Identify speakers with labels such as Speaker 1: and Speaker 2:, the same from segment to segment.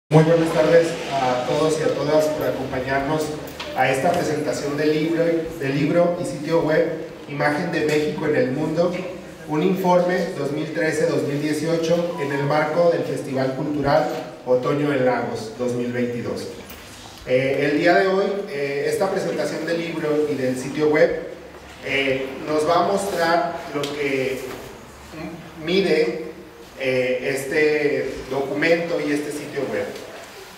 Speaker 1: Muy buenas tardes a todos y a todas por acompañarnos a esta presentación del libro y sitio web Imagen de México en el Mundo, un informe 2013-2018 en el marco del Festival Cultural Otoño en Lagos 2022. El día de hoy, esta presentación del libro y del sitio web nos va a mostrar lo que mide este documento y este sitio web.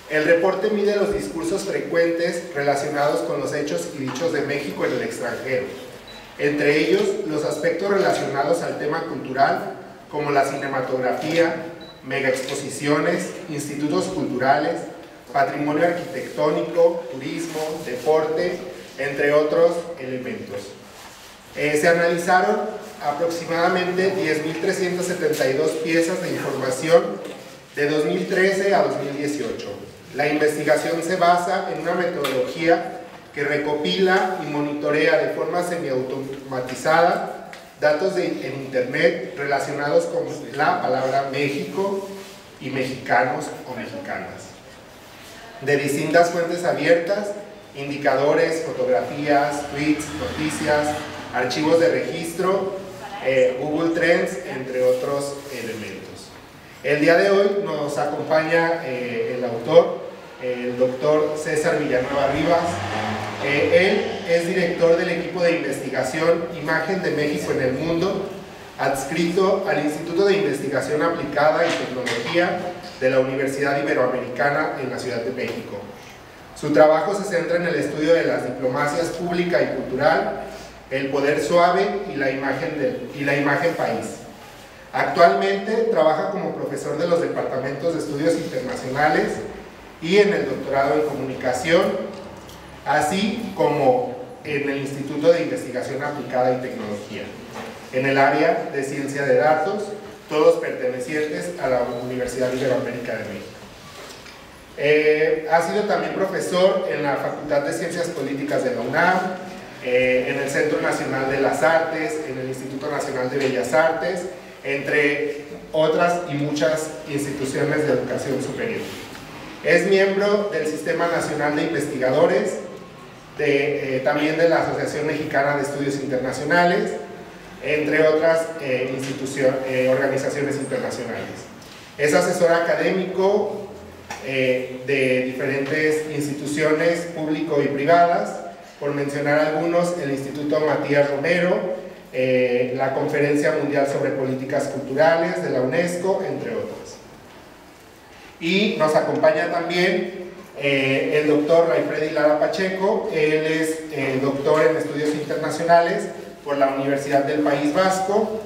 Speaker 1: El reporte mide los discursos frecuentes relacionados con los hechos y dichos de México en el extranjero, entre ellos los aspectos relacionados al tema cultural, como la cinematografía, megaexposiciones, institutos culturales, patrimonio arquitectónico, turismo, deporte, entre otros elementos. Se analizaron aproximadamente 10.372 piezas de información de 2013 a 2018. La investigación se basa en una metodología que recopila y monitorea de forma semiautomatizada datos en Internet relacionados con la palabra México y mexicanos o mexicanas, de distintas fuentes abiertas, indicadores, fotografías, tweets, noticias, archivos de registro, Google Trends, entre otros elementos. El día de hoy nos acompaña el autor, el doctor César Villanueva Rivas. Él es director del equipo de investigación Imagen de México en el Mundo, adscrito al Instituto de Investigación Aplicada y Tecnología de la Universidad Iberoamericana en la Ciudad de México. Su trabajo se centra en el estudio de las diplomacias pública y cultural, el poder suave y la imagen país. Actualmente trabaja como profesor de los departamentos de estudios internacionales y en el doctorado en comunicación, así como en el Instituto de Investigación Aplicada y Tecnología, en el área de ciencia de datos, todos pertenecientes a la Universidad Iberoamericana de México. Ha sido también profesor en la Facultad de Ciencias Políticas de la UNAM, en el Centro Nacional de las Artes, en el Instituto Nacional de Bellas Artes, entre otras y muchas instituciones de educación superior. Es miembro del Sistema Nacional de Investigadores, también de la Asociación Mexicana de Estudios Internacionales, entre otras organizaciones internacionales. Es asesor académico de diferentes instituciones público y privadas, por mencionar algunos: el Instituto Matías Romero, la Conferencia Mundial sobre Políticas Culturales de la UNESCO, entre otros. Y nos acompaña también el doctor Rayfredi Lara Pacheco. Él es doctor en estudios internacionales por la Universidad del País Vasco,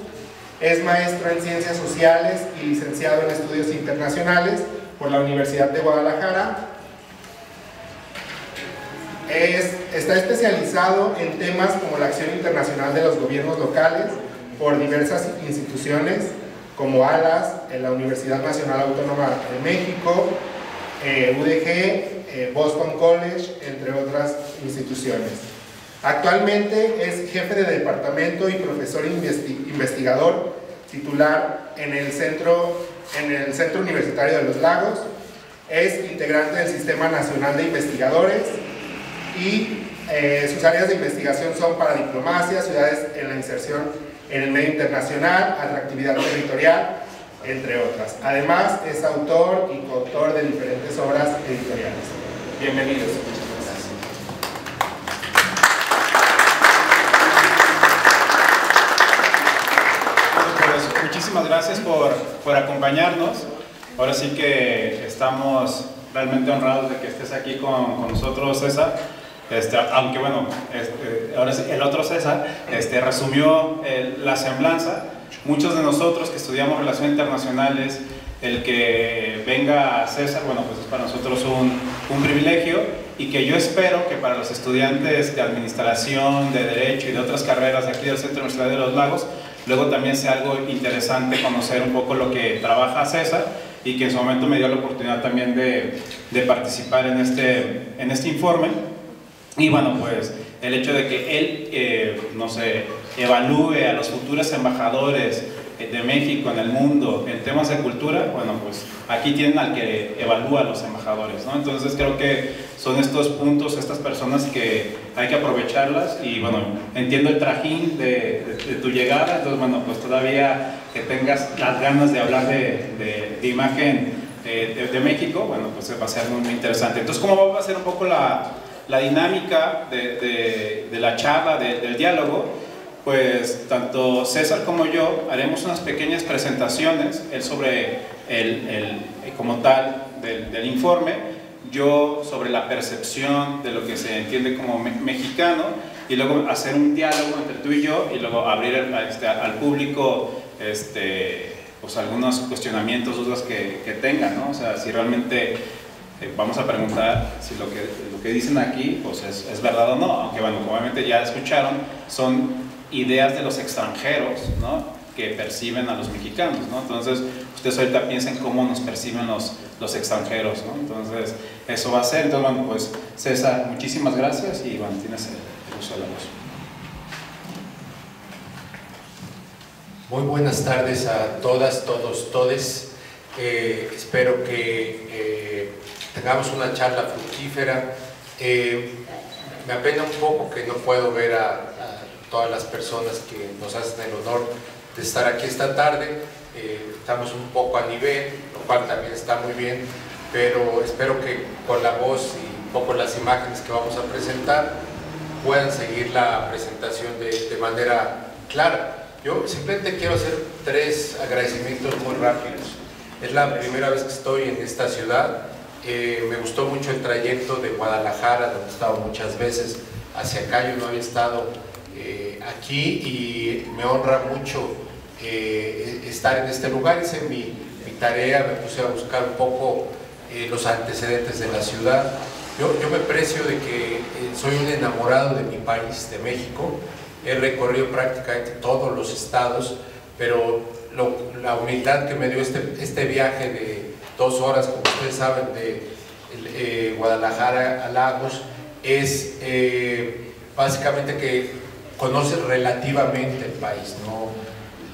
Speaker 1: es maestro en ciencias sociales y licenciado en estudios internacionales por la Universidad de Guadalajara. Está especializado en temas como la acción internacional de los gobiernos locales por diversas instituciones como ALAS, la Universidad Nacional Autónoma de México, UDG, Boston College, entre otras instituciones. Actualmente es jefe de departamento y profesor investigador titular en el Centro Universitario de los Lagos. Es integrante del Sistema Nacional de Investigadores y sus áreas de investigación son para diplomacia, ciudades en la inserción en el medio internacional, atractividad territorial, entre otras. Además, es autor y coautor de diferentes obras editoriales. Bienvenidos.
Speaker 2: Pues, muchísimas gracias por acompañarnos. Ahora sí que estamos realmente honrados de que estés aquí con nosotros, César. Aunque bueno, ahora sí, el otro César resumió la semblanza. Muchos de nosotros que estudiamos Relaciones Internacionales, el que venga César, bueno, pues es para nosotros un privilegio, y que yo espero que para los estudiantes de Administración, de Derecho y de otras carreras de aquí del Centro Universitario de los Lagos, luego también sea algo interesante conocer un poco lo que trabaja César, y que en su momento me dio la oportunidad también de participar en este informe. Y bueno, pues el hecho de que él, no sé, evalúe a los futuros embajadores de México en el mundo en temas de cultura, bueno, pues aquí tienen al que evalúa a los embajadores, ¿no? Entonces creo que son estos puntos, estas personas que hay que aprovecharlas y bueno, entiendo el trajín de tu llegada, entonces bueno, pues todavía que tengas las ganas de hablar de imagen de México, bueno, pues va a ser muy, muy interesante. Entonces, ¿cómo va a ser un poco la dinámica de la charla, del diálogo? Pues tanto César como yo haremos unas pequeñas presentaciones, él sobre como tal del informe, yo sobre la percepción de lo que se entiende como mexicano, y luego hacer un diálogo entre tú y yo, y luego abrir al público pues algunos cuestionamientos, dudas que tengan, ¿no? O sea, si realmente vamos a preguntar si lo que dicen aquí pues es verdad o no, aunque bueno, obviamente ya escucharon, son ideas de los extranjeros, ¿no? Que perciben a los mexicanos, ¿no? Entonces, ustedes ahorita piensen cómo nos perciben los extranjeros, ¿no? Entonces, eso va a ser. Entonces, bueno, pues César, muchísimas gracias y bueno, tienes el uso de la voz.
Speaker 3: Muy buenas tardes a todas, todos, todes. Espero que tengamos una charla fructífera. Me apena un poco que no puedo ver a todas las personas que nos hacen el honor de estar aquí esta tarde. Estamos un poco a nivel, lo cual también está muy bien, pero espero que con la voz y un poco las imágenes que vamos a presentar puedan seguir la presentación de manera clara. Yo simplemente quiero hacer 3 agradecimientos muy rápidos. Es la primera vez que estoy en esta ciudad. Me gustó mucho el trayecto de Guadalajara, donde he estado muchas veces, hacia acá. Yo no había estado aquí y me honra mucho estar en este lugar. Hice mi tarea, me puse a buscar un poco los antecedentes de la ciudad. Yo me precio de que soy un enamorado de mi país, de México. He recorrido prácticamente todos los estados, pero la humildad que me dio este viaje de 2 horas, como ustedes saben, de Guadalajara a Lagos, es básicamente que conoces relativamente el país, ¿no?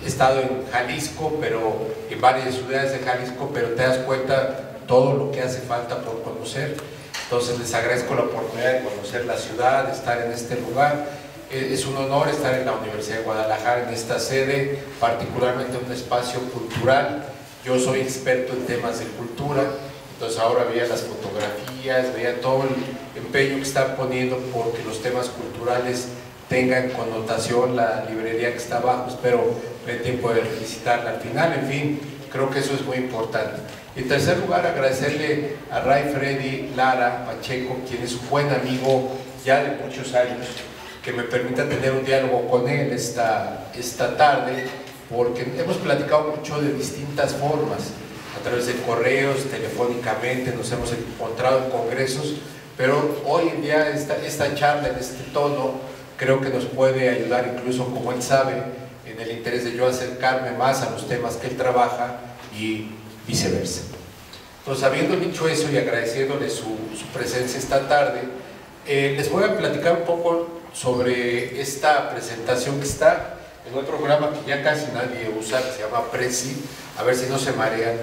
Speaker 3: He estado en Jalisco, pero en varias ciudades de Jalisco, pero te das cuenta todo lo que hace falta por conocer. Entonces les agradezco la oportunidad de conocer la ciudad, de estar en este lugar. Es un honor estar en la Universidad de Guadalajara, en esta sede, particularmente en un espacio cultural. Yo soy experto en temas de cultura, entonces ahora veía las fotografías, veía todo el empeño que están poniendo porque los temas culturales tengan connotación. La librería que está abajo, espero tener tiempo de visitarla al final. En fin, creo que eso es muy importante. En tercer lugar, agradecerle a Ray Freddy Lara Pacheco, quien es un buen amigo ya de muchos años, que me permita tener un diálogo con él esta tarde, porque hemos platicado mucho de distintas formas, a través de correos, telefónicamente, nos hemos encontrado en congresos, pero hoy en día esta charla en este tono creo que nos puede ayudar, incluso como él sabe, en el interés de yo acercarme más a los temas que él trabaja y viceversa. Entonces, habiendo dicho eso y agradeciéndole su presencia esta tarde, les voy a platicar un poco sobre esta presentación que está en otro programa que ya casi nadie usa, que se llama Prezi, a ver si no se marean.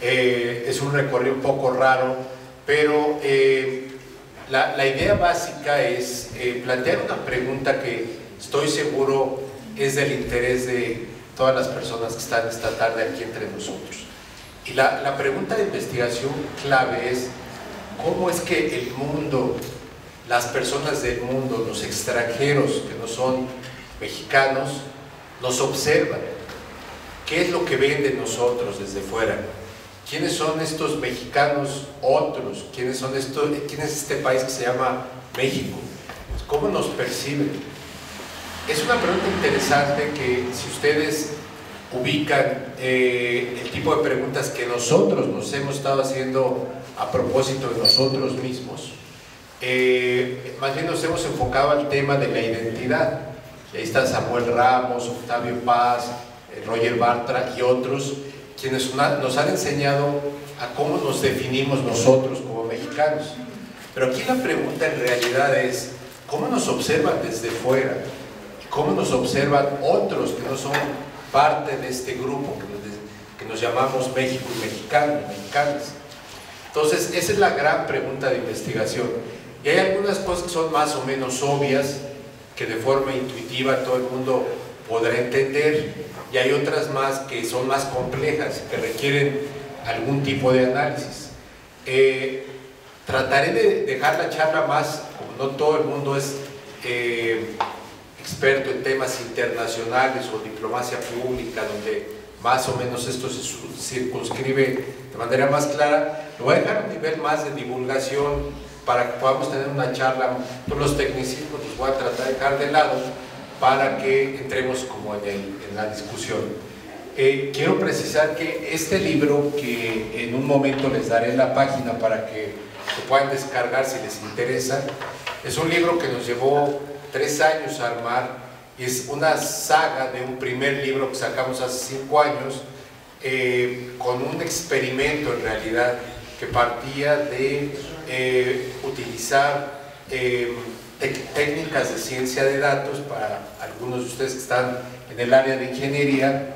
Speaker 3: Es un recorrido un poco raro, pero la idea básica es plantear una pregunta que estoy seguro es del interés de todas las personas que están esta tarde aquí entre nosotros. Y la pregunta de investigación clave es: ¿cómo es que el mundo, las personas del mundo, los extranjeros que no son mexicanos, nos observan? ¿Qué es lo que ven de nosotros desde fuera? ¿Quiénes son estos mexicanos otros? ¿Quién es este país que se llama México? ¿Cómo nos perciben? Es una pregunta interesante que, si ustedes ubican el tipo de preguntas que nosotros nos hemos estado haciendo a propósito de nosotros mismos, más bien nos hemos enfocado al tema de la identidad. Y ahí está Samuel Ramos, Octavio Paz, Roger Bartra y otros, quienes nos han enseñado a cómo nos definimos nosotros como mexicanos. Pero aquí la pregunta en realidad es: ¿cómo nos observan desde fuera? ¿Cómo nos observan otros que no son parte de este grupo que nos llamamos México y mexicanos, mexicanas. Entonces, esa es la gran pregunta de investigación. Y hay algunas cosas que son más o menos obvias, que de forma intuitiva todo el mundo podrá entender, y hay otras más que son más complejas, que requieren algún tipo de análisis. Trataré de dejar la charla más, como no todo el mundo es experto en temas internacionales o diplomacia pública, donde más o menos esto se circunscribe de manera más clara, lo voy a dejar a un nivel más de divulgación para que podamos tener una charla. Todos los tecnicismos los voy a tratar de dejar de lado para que entremos como en la discusión. Quiero precisar que este libro, que en un momento les daré la página para que lo puedan descargar si les interesa, es un libro que nos llevó 3 años a armar, y es una saga de un primer libro que sacamos hace 5 años, con un experimento en realidad que partía de utilizar técnicas de ciencia de datos para algunos de ustedes que están en el área de ingeniería,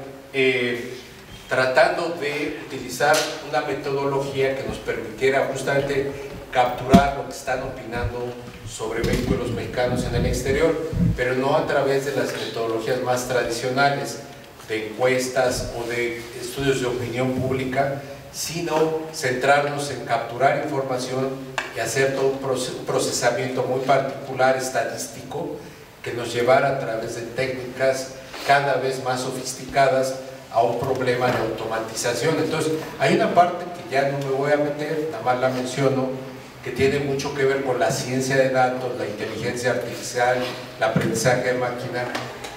Speaker 3: tratando de utilizar una metodología que nos permitiera justamente capturar lo que están opinando sobre México y los mexicanos en el exterior, pero no a través de las metodologías más tradicionales de encuestas o de estudios de opinión pública, sino centrarnos en capturar información y hacer todo un procesamiento muy particular estadístico que nos llevara a través de técnicas cada vez más sofisticadas a un problema de automatización. Entonces, hay una parte que ya no me voy a meter, nada más la menciono, que tiene mucho que ver con la ciencia de datos, la inteligencia artificial, el aprendizaje de máquina,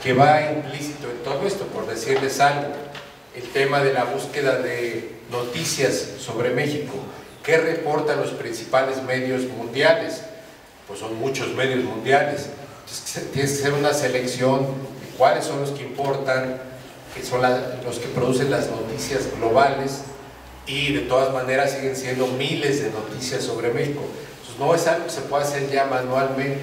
Speaker 3: que va implícito en todo esto. Por decirles algo, el tema de la búsqueda de noticias sobre México, ¿qué reportan los principales medios mundiales? Pues son muchos medios mundiales. Entonces, tienes que hacer una selección de cuáles son los que importan, que son los que producen las noticias globales, y de todas maneras siguen siendo miles de noticias sobre México. Entonces, no es algo que se pueda hacer ya manualmente,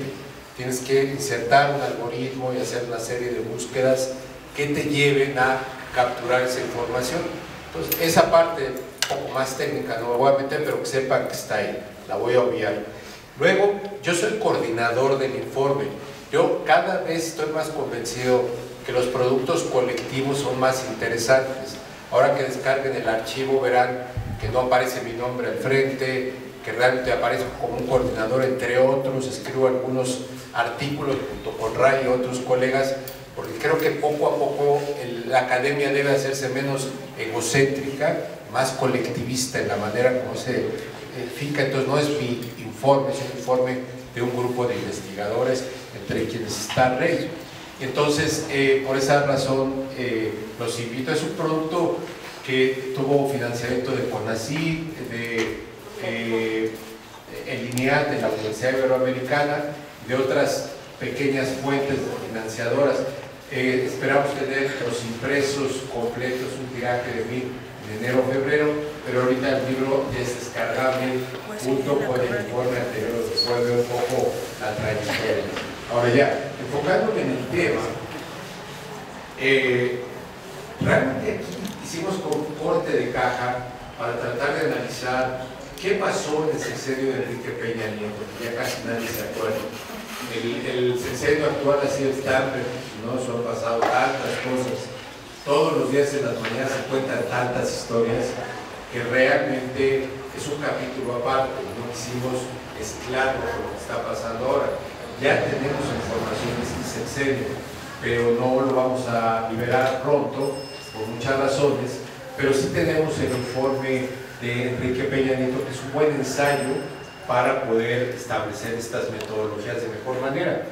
Speaker 3: tienes que insertar un algoritmo y hacer una serie de búsquedas que te lleven a capturar esa información. Entonces, esa parte un poco más técnica no me voy a meter, pero que sepan que está ahí, la voy a obviar. Luego, yo soy coordinador del informe. Yo cada vez estoy más convencido que los productos colectivos son más interesantes. Ahora que descarguen el archivo verán que no aparece mi nombre al frente, que realmente aparezco como un coordinador entre otros, escribo algunos artículos junto con Ray y otros colegas, porque creo que poco a poco la academia debe hacerse menos egocéntrica, más colectivista en la manera como se fija. Entonces no es mi informe, es un informe de un grupo de investigadores, entre quienes está Rey. Entonces, por esa razón, los invito. Es un producto que tuvo financiamiento de CONACYT, de el INEAD, de la Universidad Iberoamericana, de otras pequeñas fuentes financiadoras. Esperamos tener los impresos completos, un tiraje de 1000 en enero o febrero, pero ahorita el libro ya es descargable junto con el informe anterior, que puede ver un poco la trayectoria. Ahora ya, enfocándome en el tema, realmente hicimos un corte de caja para tratar de analizar qué pasó en el sexenio de Enrique Peña Nieto, que ya casi nadie se acuerda. El sexenio actual ha sido estambre, ¿no? Son pasado tantas cosas, todos los días en las mañanas se cuentan tantas historias que realmente es un capítulo aparte. No quisimos mezclarlo con lo que está pasando ahora. Ya tenemos información de este sexenio, pero no lo vamos a liberar pronto por muchas razones, pero sí tenemos el informe de Enrique Peña Nieto, que es un buen ensayo para poder establecer estas metodologías de mejor manera.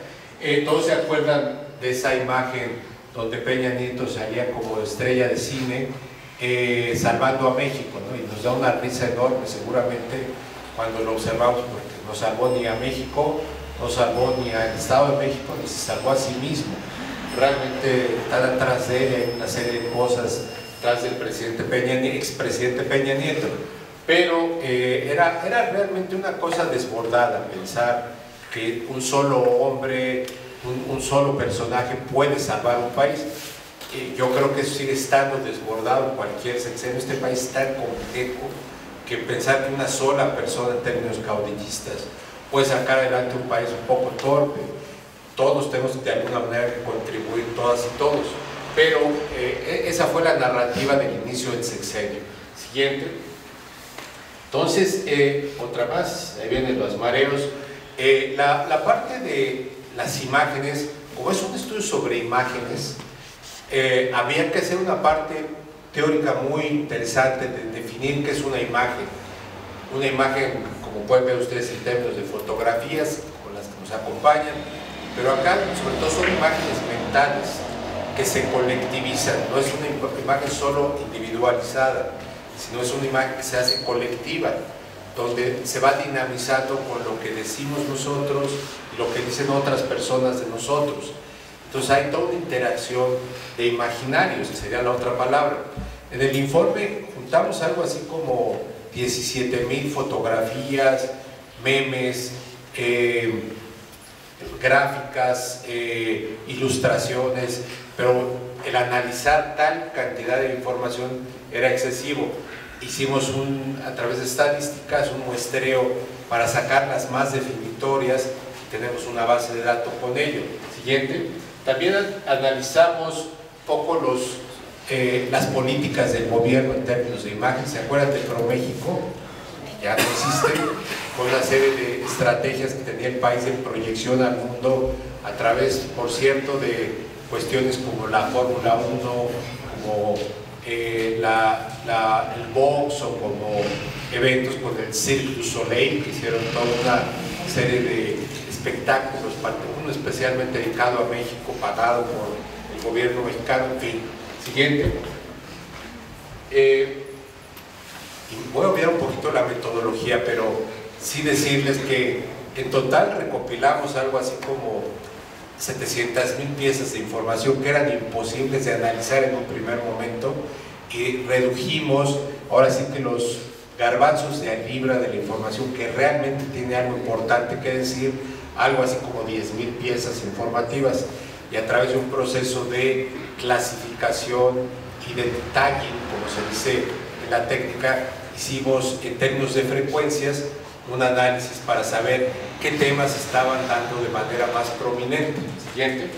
Speaker 3: Todos se acuerdan de esa imagen donde Peña Nieto salía como estrella de cine salvando a México, ¿no? Y nos da una risa enorme seguramente cuando lo observamos, porque no salvó ni a México, no salvó ni al Estado de México, ni se salvó a sí mismo. Realmente está atrás de él, hay una serie de cosas atrás del expresidente Peña Nieto, pero era realmente una cosa desbordada pensar que un solo hombre, un solo personaje puede salvar un país. yo creo que eso sigue estando desbordado en cualquier sexenio. Este país es tan complejo que pensar que una sola persona en términos caudillistas puede sacar adelante un país un poco torpe. Todos tenemos de alguna manera que contribuir, todas y todos. Pero esa fue la narrativa del inicio del sexenio. Siguiente. Entonces, otra más, ahí vienen los mareos. La parte de las imágenes, como es un estudio sobre imágenes, había que hacer una parte teórica muy interesante de definir qué es una imagen. Una imagen, como pueden ver ustedes en términos de fotografías, con las que nos acompañan, pero acá sobre todo son imágenes mentales que se colectivizan, no es una imagen solo individualizada, sino es una imagen que se hace colectiva, donde se va dinamizando con lo que decimos nosotros y lo que dicen otras personas de nosotros. Entonces hay toda una interacción de imaginarios, que sería la otra palabra. En el informe juntamos algo así como 17,000 fotografías, memes, gráficas, ilustraciones, pero el analizar tal cantidad de información era excesivo. Hicimos a través de estadísticas un muestreo para sacar las más definitorias y tenemos una base de datos con ello. Siguiente. También analizamos un poco las políticas del gobierno en términos de imagen. ¿Se acuerdan de ProMéxico? Que ya no existe, con una serie de estrategias que tenía el país de proyección al mundo a través, por cierto, de cuestiones como la Fórmula 1, como el box o como eventos con el Cirque du Soleil, que hicieron toda una serie de espectáculos, uno especialmente dedicado a México, pagado por el gobierno mexicano, en fin. Siguiente. Y voy a olvidar un poquito la metodología, pero sí decirles que en total recopilamos algo así como 700,000 piezas de información que eran imposibles de analizar en un primer momento, y redujimos, ahora sí que los garbanzos de libra de la información que realmente tiene algo importante que decir, algo así como 10,000 piezas informativas, y a través de un proceso de clasificación y de tagging, como se dice en la técnica, hicimos en términos de frecuencias un análisis para saber qué temas estaban dando de manera más prominente. Siguiente.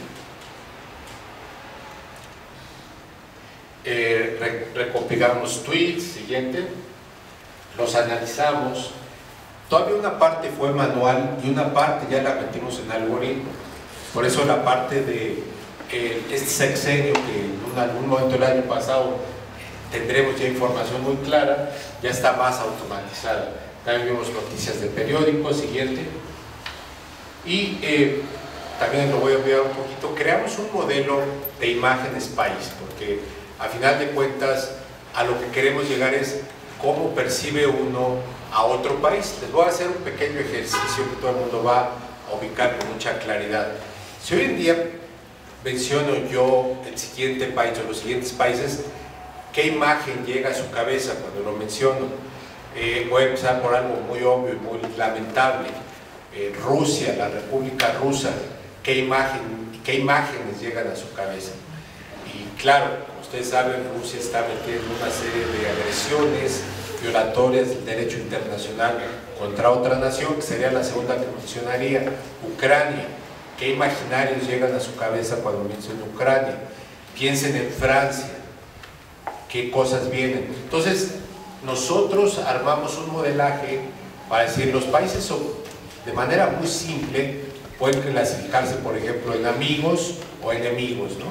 Speaker 3: Recopilamos tweets. Siguiente. Los analizamos. Todavía una parte fue manual y una parte ya la metimos en algoritmo. Por eso la parte de este sexenio, que en algún momento del año pasado tendremos ya información muy clara, ya está más automatizada. También vimos noticias de periódicos. Siguiente. Y también lo voy a olvidar un poquito, creamos un modelo de imágenes país, porque a final de cuentas a lo que queremos llegar es cómo percibe uno a otro país. Les voy a hacer un pequeño ejercicio que todo el mundo va a ubicar con mucha claridad. Si hoy en día menciono yo el siguiente país o los siguientes países, ¿qué imagen llega a su cabeza cuando lo menciono? Voy a empezar por algo muy obvio y muy lamentable. Rusia, la República Rusa, ¿qué imágenes llegan a su cabeza? Y claro, como ustedes saben, Rusia está metiendo una serie de agresiones violatorias del derecho internacional contra otra nación, que sería la segunda que mencionaría. Ucrania, ¿qué imaginarios llegan a su cabeza cuando menciono Ucrania? Piensen en Francia, ¿qué cosas vienen? Entonces, nosotros armamos un modelaje para decir, los países son, de manera muy simple, pueden clasificarse, por ejemplo, en amigos o enemigos, ¿no?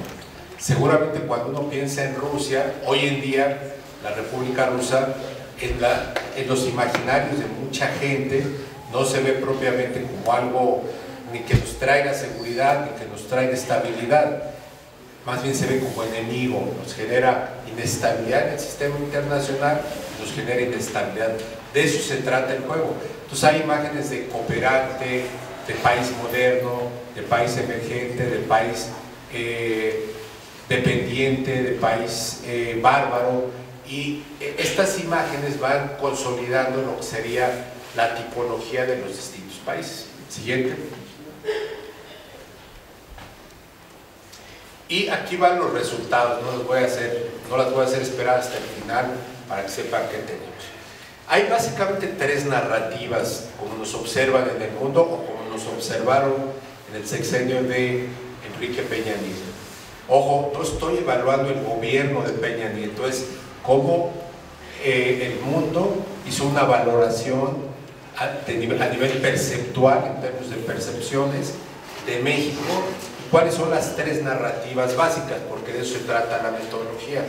Speaker 3: Seguramente cuando uno piensa en Rusia, hoy en día, la República Rusa, en los imaginarios de mucha gente, no se ve propiamente como algo ni que nos traiga seguridad, ni que nos traiga estabilidad. Más bien se ve como enemigo, nos genera inestabilidad en el sistema internacional, nos genera inestabilidad. De eso se trata el juego. Entonces hay imágenes de cooperante, de país moderno, de país emergente, de país dependiente, de país bárbaro, y estas imágenes van consolidando lo que sería la tipología de los distintos países. Siguiente. Y aquí van los resultados, no las voy a hacer esperar hasta el final para que sepan qué tenemos. Hay básicamente tres narrativas, como nos observan en el mundo o como nos observaron en el sexenio de Enrique Peña Nieto. Ojo, no estoy evaluando el gobierno de Peña Nieto, es cómo el mundo hizo una valoración a nivel perceptual, en términos de percepciones, de México. ¿Cuáles son las tres narrativas básicas? Porque de eso se trata la metodología.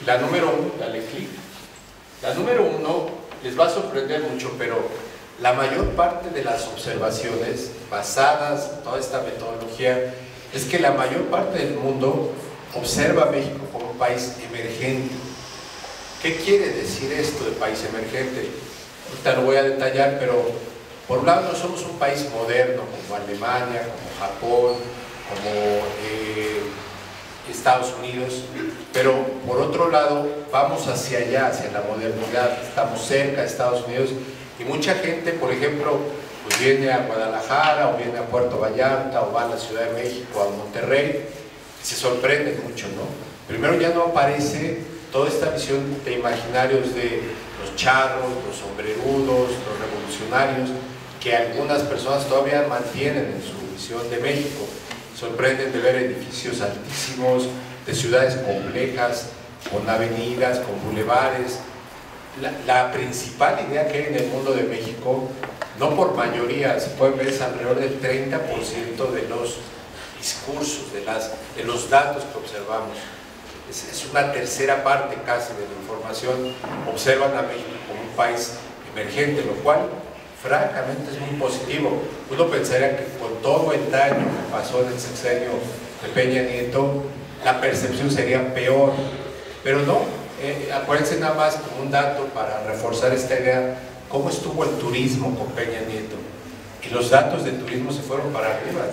Speaker 3: La número uno, dale clic. La número uno les va a sorprender mucho, pero la mayor parte de las observaciones basadas en toda esta metodología es que la mayor parte del mundo observa a México como un país emergente. ¿Qué quiere decir esto de país emergente? Ahorita lo voy a detallar, pero por un lado no somos un país moderno como Alemania, como Japón, como Estados Unidos, pero por otro lado vamos hacia allá, hacia la modernidad, estamos cerca de Estados Unidos y mucha gente, por ejemplo, pues viene a Guadalajara o viene a Puerto Vallarta o va a la Ciudad de México, a Monterrey, y se sorprende mucho, ¿no? Primero ya no aparece toda esta visión de imaginarios de los charros, los sombrerudos, los revolucionarios, que algunas personas todavía mantienen en su visión de México. Sorprenden de ver edificios altísimos, de ciudades complejas, con avenidas, con bulevares. La principal idea que hay en el mundo de México, no por mayoría, se puede ver, es alrededor del 30% de los discursos, de los datos que observamos. Es una tercera parte casi de la información. Observan a México como un país emergente, lo cual francamente es muy positivo. Uno pensaría que con todo el daño que pasó en el sexenio de Peña Nieto, la percepción sería peor, pero no. Acuérdense nada más como un dato para reforzar esta idea, cómo estuvo el turismo con Peña Nieto, y los datos de turismo se fueron para arriba.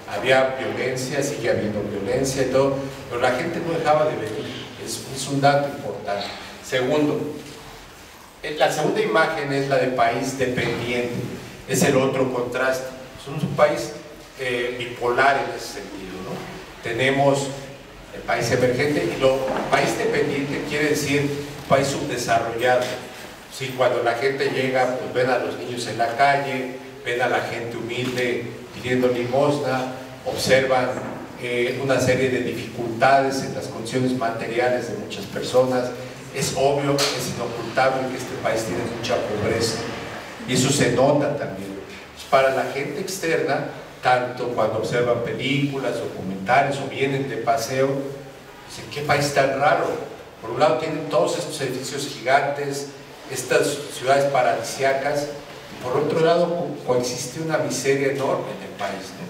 Speaker 3: Había violencia, sigue habiendo violencia y todo, pero la gente no dejaba de venir. Es un dato importante. Segundo, la segunda imagen es la de país dependiente, es el otro contraste. Somos un país bipolar en ese sentido, ¿no? Tenemos el país emergente y país dependiente quiere decir país subdesarrollado. Sí, cuando la gente llega, pues ven a los niños en la calle, ven a la gente humilde pidiendo limosna, observan una serie de dificultades en las condiciones materiales de muchas personas. Es obvio, es inocultable que este país tiene mucha pobreza y eso se nota también. Para la gente externa, tanto cuando observan películas, documentales o vienen de paseo, dicen, ¿qué país tan raro? Por un lado tienen todos estos edificios gigantes, estas ciudades paradisíacas, y por otro lado coexiste una miseria enorme en el país, ¿no?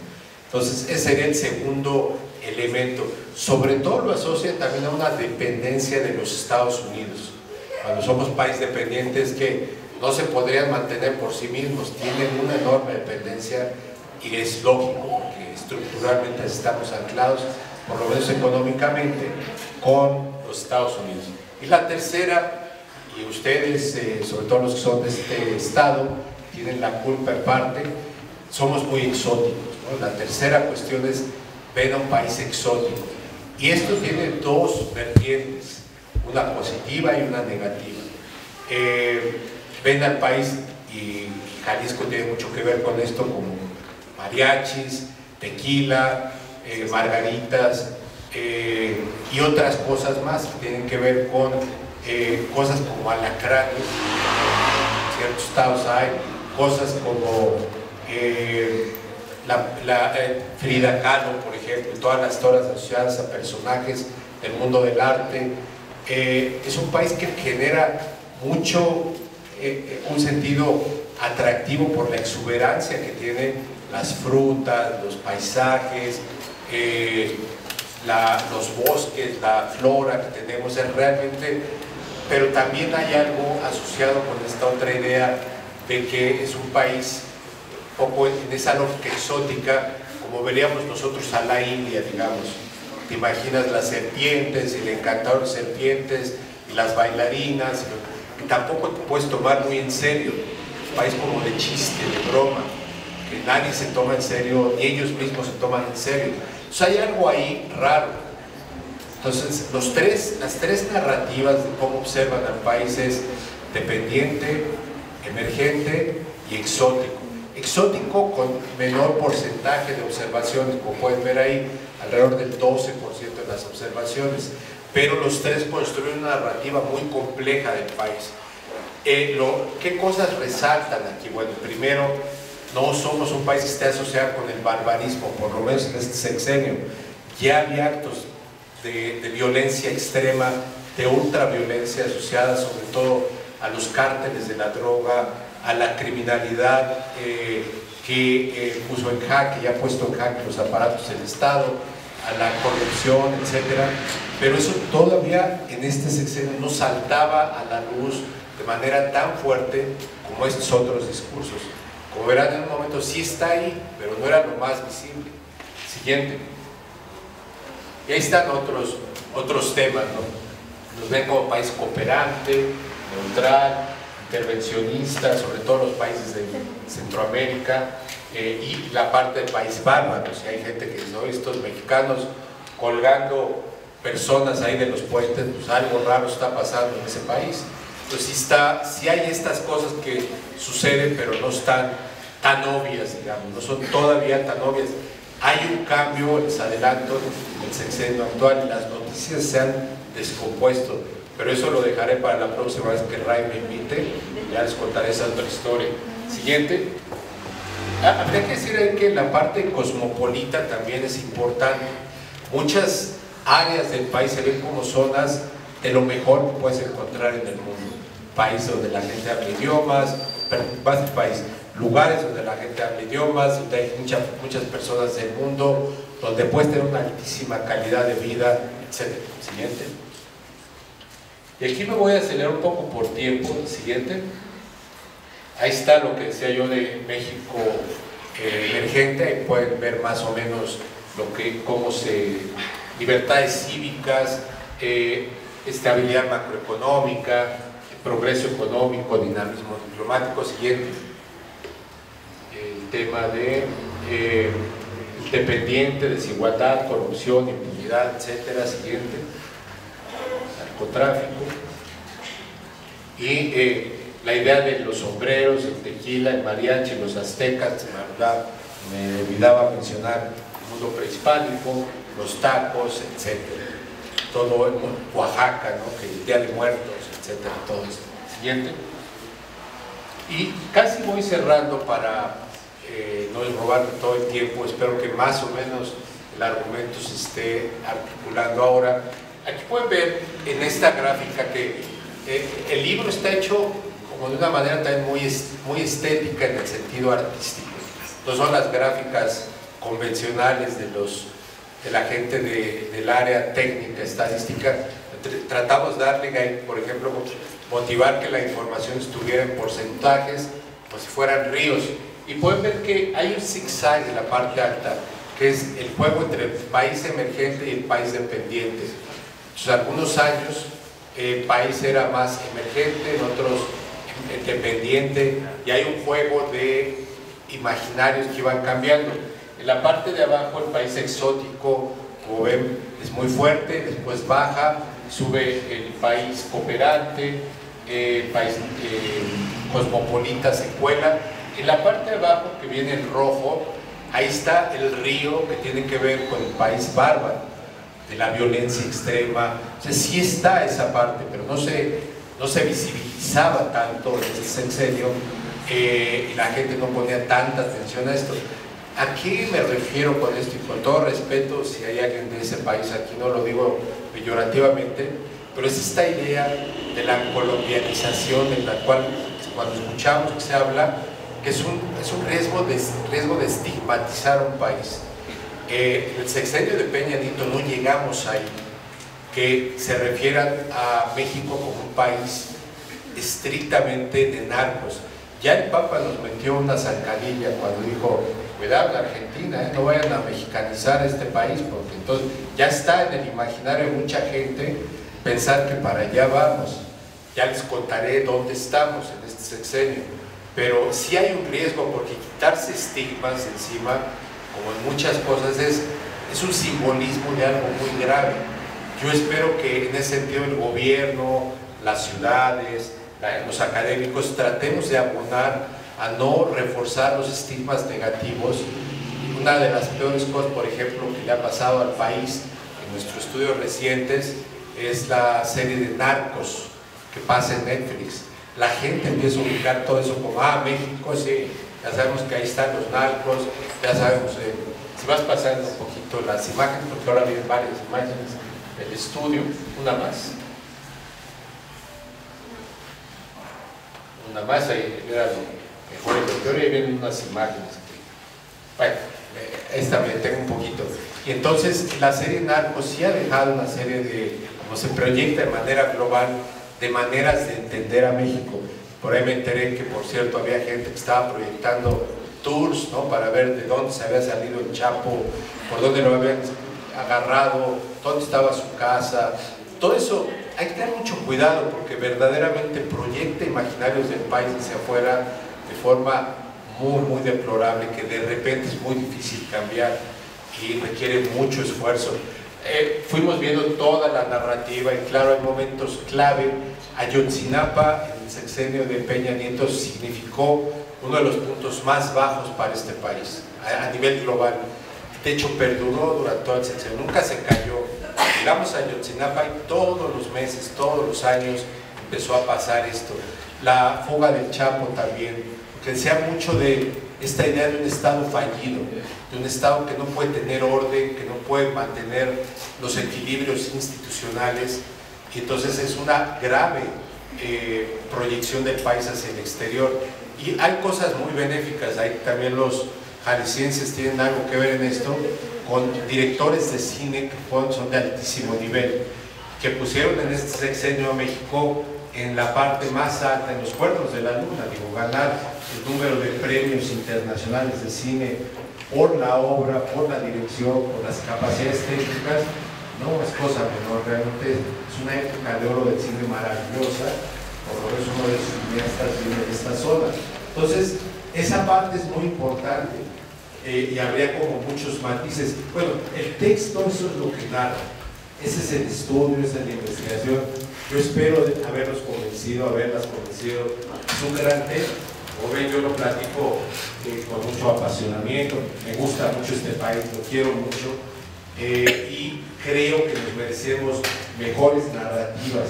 Speaker 3: Entonces ese sería el segundo elemento. Sobre todo lo asocia también a una dependencia de los Estados Unidos. Cuando somos país dependientes que no se podrían mantener por sí mismos, tienen una enorme dependencia, y es lógico porque estructuralmente estamos anclados, por lo menos económicamente, con los Estados Unidos. Y la tercera, y ustedes, sobre todo los que son de este estado, tienen la culpa en parte, somos muy exóticos, ¿no? La tercera cuestión es ven a un país exótico, y esto tiene dos vertientes, una positiva y una negativa. Ven al país, y Jalisco tiene mucho que ver con esto, como mariachis, tequila, margaritas y otras cosas más que tienen que ver con cosas como alacranes. En ciertos estados hay cosas como Frida Kahlo, por ejemplo, y todas las historias asociadas a personajes del mundo del arte. Es un país que genera mucho un sentido atractivo por la exuberancia que tiene las frutas, los paisajes, los bosques, la flora que tenemos, es realmente, pero también hay algo asociado con esta otra idea de que es un país poco en esa lógica exótica, como veríamos nosotros a la India, digamos. Te imaginas las serpientes, el encantador de serpientes y las bailarinas, y tampoco te puedes tomar muy en serio. Es un país como de chiste, de broma, que nadie se toma en serio, ni ellos mismos se toman en serio. Entonces hay algo ahí raro. Entonces, las tres narrativas de cómo observan al país es dependiente, emergente y exótico. Exótico con menor porcentaje de observaciones, como pueden ver ahí, alrededor del 12% de las observaciones, pero los tres construyen una narrativa muy compleja del país. ¿Qué cosas resaltan aquí? Bueno, primero, no somos un país que esté asociado con el barbarismo, por lo menos en este sexenio. Ya había actos de violencia extrema, de ultraviolencia asociada sobre todo a los cárteles de la droga, a la criminalidad que puso en jaque, ya ha puesto en jaque los aparatos del Estado, a la corrupción, etcétera. Pero eso todavía en este sexenio no saltaba a la luz de manera tan fuerte como estos otros discursos. Como verán, en un momento sí está ahí, pero no era lo más visible. Siguiente. Y ahí están otros temas, ¿no? Nos ven como país cooperante, neutral, intervencionista, sobre todo los países de Centroamérica, y la parte del país bárbaro. Si hay gente que dice, ¿no? Estos mexicanos colgando personas ahí de los puentes, pues algo raro está pasando en ese país. Entonces sí hay estas cosas que suceden, pero no están tan obvias, digamos, no son todavía tan obvias. Hay un cambio, les adelanto, en el sexenio actual, y las noticias se han descompuesto, pero eso lo dejaré para la próxima vez que Ray me invite, y ya les contaré esa otra historia. Siguiente. Habría que decir ahí que la parte cosmopolita también es importante. Muchas áreas del país se ven como zonas de lo mejor que puedes encontrar en el mundo. País donde la gente habla idiomas, más del país, lugares donde la gente habla idiomas, donde hay muchas personas del mundo, donde puedes tener una altísima calidad de vida, etc. Siguiente. Y aquí me voy a acelerar un poco por tiempo. Siguiente. Ahí está lo que decía yo de México emergente. Ahí pueden ver más o menos libertades cívicas, estabilidad macroeconómica, progreso económico, dinamismo diplomático. Siguiente. El tema de dependiente, desigualdad, corrupción, impunidad, etcétera. Siguiente. Narcotráfico. Y la idea de los sombreros, el tequila, el mariachi, los aztecas, me olvidaba mencionar el mundo prehispánico, los tacos, etcétera. Todo en Oaxaca, ¿no? Que el Día de Muertos, etcétera, todo esto. Siguiente. Y casi voy cerrando para no robarme todo el tiempo. Espero que más o menos el argumento se esté articulando ahora. Aquí pueden ver en esta gráfica que el libro está hecho como de una manera también muy estética en el sentido artístico. No son las gráficas convencionales de la gente del área técnica, estadística. Tratamos de darle, por ejemplo, motivar que la información estuviera en porcentajes, como si fueran ríos. Y pueden ver que hay un zigzag en la parte alta, que es el juego entre el país emergente y el país dependiente. Entonces, algunos años el país era más emergente, en otros dependiente, y hay un juego de imaginarios que iban cambiando. En la parte de abajo el país exótico, como ven, es muy fuerte, después baja, sube el país cooperante, el país cosmopolita se cuela. En la parte de abajo, que viene en rojo, ahí está el río que tiene que ver con el país bárbaro, de la violencia extrema. O sea, sí está esa parte, pero no se visibilizaba tanto en ese sexenio, y la gente no ponía tanta atención a esto. ¿A qué me refiero con esto? Y con todo respeto, si hay alguien de ese país aquí, no lo digo peyorativamente, pero es esta idea de la colombianización, en la cual cuando escuchamos que se habla, que es un riesgo de estigmatizar a un país. En el sexenio de Peña Nieto no llegamos ahí, que se refieran a México como un país estrictamente de narcos. Ya el Papa nos metió una zancadilla cuando dijo, cuidado la Argentina, no vayan a mexicanizar este país, porque entonces ya está en el imaginario de mucha gente pensar que para allá vamos. Ya les contaré dónde estamos en este sexenio, pero sí hay un riesgo, porque quitarse estigmas encima, como en muchas cosas, es un simbolismo de algo muy grave. Yo espero que en ese sentido el gobierno, las ciudades, los académicos tratemos de abonar a no reforzar los estigmas negativos. Una de las peores cosas, por ejemplo, que le ha pasado al país en nuestros estudios recientes es la serie de Narcos que pasa en Netflix. La gente empieza a ubicar todo eso como, México, sí, ya sabemos que ahí están los narcos, ya sabemos, si vas pasando un poquito las imágenes, porque ahora vienen varias imágenes del estudio, una más, ahí, mira, mejor en la teoría vienen unas imágenes, bueno, esta me tengo un poquito, y entonces la serie Narcos sí ha dejado una serie de, como se proyecta de manera global, de maneras de entender a México. Por ahí me enteré que, por cierto, había gente que estaba proyectando tours, ¿no?, para ver de dónde se había salido el Chapo, por dónde lo habían agarrado, dónde estaba su casa. Todo eso hay que tener mucho cuidado porque verdaderamente proyecta imaginarios del país hacia afuera de forma muy, muy deplorable, que de repente es muy difícil cambiar y requiere mucho esfuerzo. Fuimos viendo toda la narrativa y claro, hay momentos clave. Ayotzinapa, en el sexenio de Peña Nieto, significó uno de los puntos más bajos para este país, a nivel global. De hecho, perduró durante todo el sexenio, nunca se cayó. Llegamos a Ayotzinapa y todos los meses, todos los años empezó a pasar esto. La fuga del Chapo también, que decía mucho de esta idea de un Estado fallido, de un Estado que no puede tener orden, que no puede mantener los equilibrios institucionales, y entonces es una grave proyección del país hacia el exterior. Y hay cosas muy benéficas, ahí también los jaliscienses tienen algo que ver en esto, con directores de cine que son de altísimo nivel, que pusieron en este sexenio a México en la parte más alta, en los cuernos de la luna, digo, ganar el número de premios internacionales de cine por la obra, por la dirección, por las capacidades técnicas, no es cosa menor, realmente es una época de oro del cine maravillosa, por lo menos uno de sus cineastas viene de esta zona. Entonces, esa parte es muy importante y habría como muchos matices. Bueno, el texto, eso es lo que narra, ese es el estudio, esa es la investigación. Yo espero haberlos convencido, haberlas convencido. Es un gran tema. Como ven, yo lo platico con mucho apasionamiento, me gusta mucho este país, lo quiero mucho y creo que nos merecemos mejores narrativas.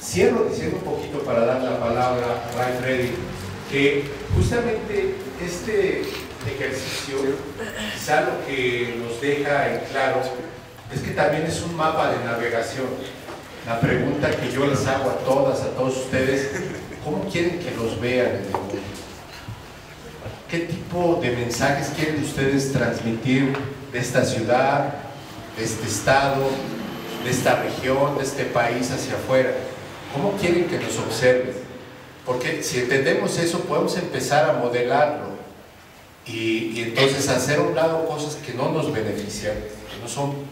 Speaker 3: Cierro diciendo un poquito para dar la palabra a Ray Freddy, que justamente este ejercicio, quizá lo que nos deja en claro es que también es un mapa de navegación. La pregunta que yo les hago a todos ustedes, ¿cómo quieren que los vean en el mundo? ¿Qué tipo de mensajes quieren ustedes transmitir de esta ciudad, de este estado, de esta región, de este país hacia afuera? ¿Cómo quieren que nos observen? Porque si entendemos eso, podemos empezar a modelarlo y entonces hacer a un lado cosas que no nos benefician, que no son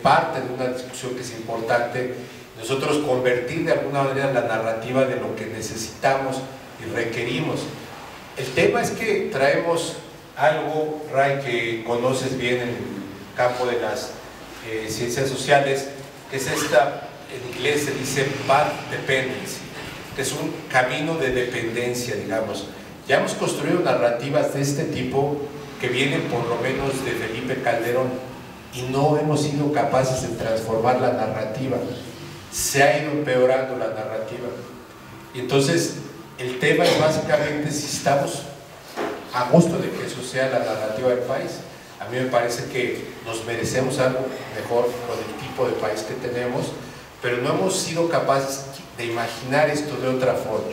Speaker 3: parte de una discusión que es importante. Nosotros convertir de alguna manera la narrativa de lo que necesitamos y requerimos. El tema es que traemos algo, Ray, que conoces bien en el campo de las ciencias sociales, que es esta, en inglés se dice path dependency, que es un camino de dependencia, digamos. Ya hemos construido narrativas de este tipo que vienen por lo menos de Felipe Calderón y no hemos sido capaces de transformar la narrativa. Se ha ido empeorando la narrativa. Y entonces el tema es básicamente si estamos a gusto de que eso sea la narrativa del país. A mí me parece que nos merecemos algo mejor con el tipo de país que tenemos, pero no hemos sido capaces de imaginar esto de otra forma.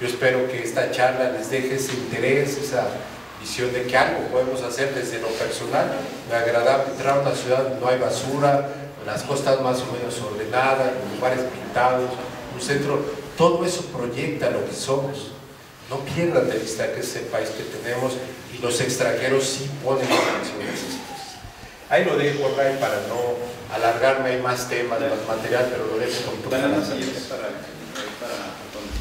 Speaker 3: Yo espero que esta charla les deje ese interés, esa visión de que algo podemos hacer desde lo personal. Me agrada entrar a una ciudad donde no hay basura, las costas más o menos ordenadas, lugares pintados, un centro, todo eso proyecta lo que somos. No pierdan de vista que es el país que tenemos y los extranjeros sí ponen atención a esas cosas. Ahí lo dejo, Ray, para no alargarme, hay más temas, más material, pero lo dejo con tu
Speaker 2: para donde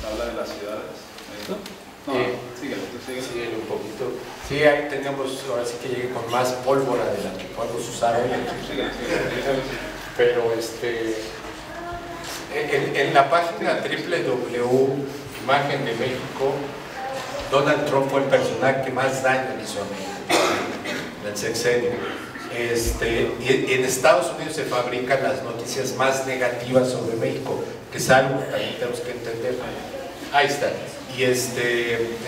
Speaker 2: habla de las ciudades. No, síguelo
Speaker 3: un poquito. Sí, ahí teníamos, ahora sí que llegué con más pólvora de la que podemos usar hoy.
Speaker 2: Síguelo.
Speaker 3: pero en la página www.imagen de México, Donald Trump fue el personaje que más daño hizo a México en el sexenio. Y en Estados Unidos se fabrican las noticias más negativas sobre México, que es algo que también tenemos que entender. Ahí está. Y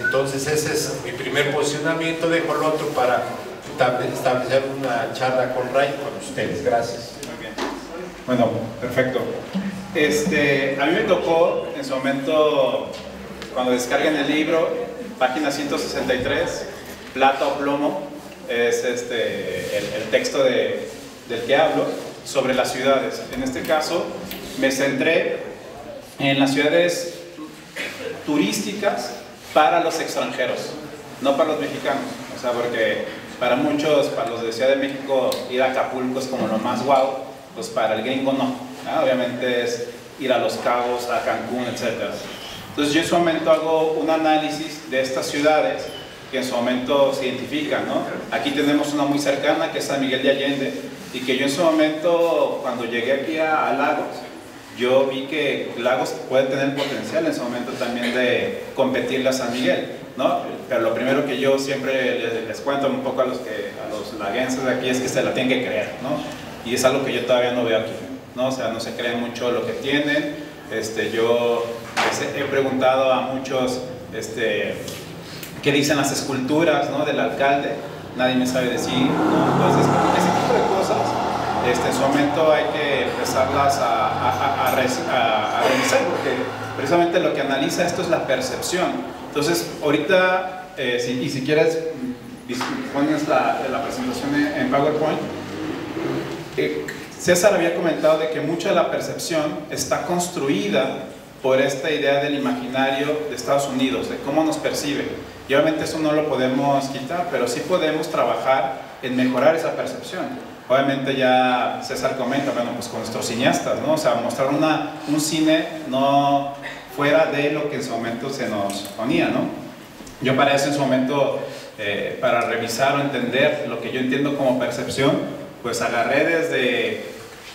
Speaker 3: entonces ese es mi primer posicionamiento. Dejo el otro para establecer una charla con Ray con ustedes. Gracias.
Speaker 2: Muy bien. Bueno, perfecto. A mí me tocó en su momento, cuando descarguen el libro, página 163, plata o plomo, es el texto del que hablo, sobre las ciudades. En este caso, me centré en las ciudades turísticas para los extranjeros, no para los mexicanos. O sea, porque para muchos, para los de Ciudad de México, ir a Acapulco es como lo más guau, pues para el gringo no. Obviamente es ir a Los Cabos, a Cancún, etc. Entonces yo en su momento hago un análisis de estas ciudades que en su momento se identifican, ¿no? Aquí tenemos una muy cercana, que es San Miguel de Allende, y que yo en su momento, cuando llegué aquí a Lagos, yo vi que Lagos puede tener potencial en su momento también de competirle a San Miguel, ¿no? Pero lo primero que yo siempre les cuento un poco a los laguenses de aquí es que se la tienen que creer, ¿no? Y es algo que yo todavía no veo aquí, ¿no? O sea, no se creen mucho lo que tienen. Yo he preguntado a muchos qué dicen las esculturas, ¿no?, del alcalde. Nadie me sabe decir, ¿no? Entonces, ese tipo de cosas, en su momento hay que empezarlas a revisar, porque precisamente lo que analiza esto es la percepción. Entonces, ahorita, si quieres, pones la presentación en PowerPoint. César había comentado de que mucha de la percepción está construida por esta idea del imaginario de Estados Unidos, de cómo nos percibe. Y obviamente eso no lo podemos quitar, pero sí podemos trabajar en mejorar esa percepción. Obviamente ya César comenta, bueno, pues con nuestros cineastas, ¿no? O sea, mostrar un cine no fuera de lo que en su momento se nos ponía, ¿no? Yo para eso en su momento, para revisar o entender lo que yo entiendo como percepción, pues agarré desde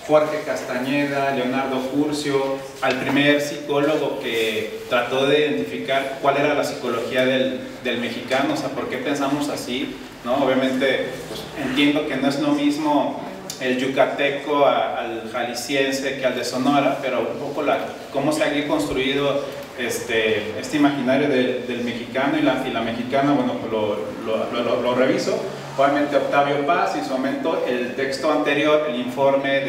Speaker 2: Jorge Castañeda, Leonardo Curcio, al primer psicólogo que trató de identificar cuál era la psicología del mexicano, o sea, por qué pensamos así, ¿no? Obviamente, pues, entiendo que no es lo mismo el yucateco al jalisciense que al de Sonora, pero un poco cómo se ha construido este imaginario del mexicano y la mexicana, bueno, pues lo reviso. Obviamente Octavio Paz, y en su momento el texto anterior, el informe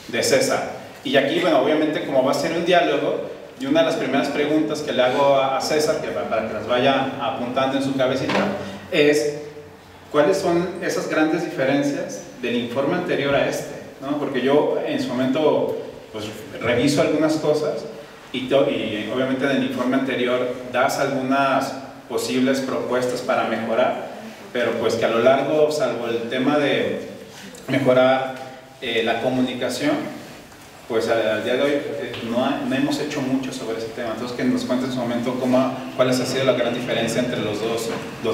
Speaker 2: de César. Y aquí, bueno, obviamente como va a ser un diálogo, y una de las primeras preguntas que le hago a César, que para que las vaya apuntando en su cabecita, es ¿cuáles son esas grandes diferencias del informe anterior a este? ¿No? Porque yo en su momento pues reviso algunas cosas y obviamente en el informe anterior das algunas posibles propuestas para mejorar, pero pues que a lo largo, salvo el tema de mejorar la comunicación, pues al día de hoy no hemos hecho mucho sobre ese tema. Entonces que nos cuente en su momento cuál ha sido la gran diferencia entre los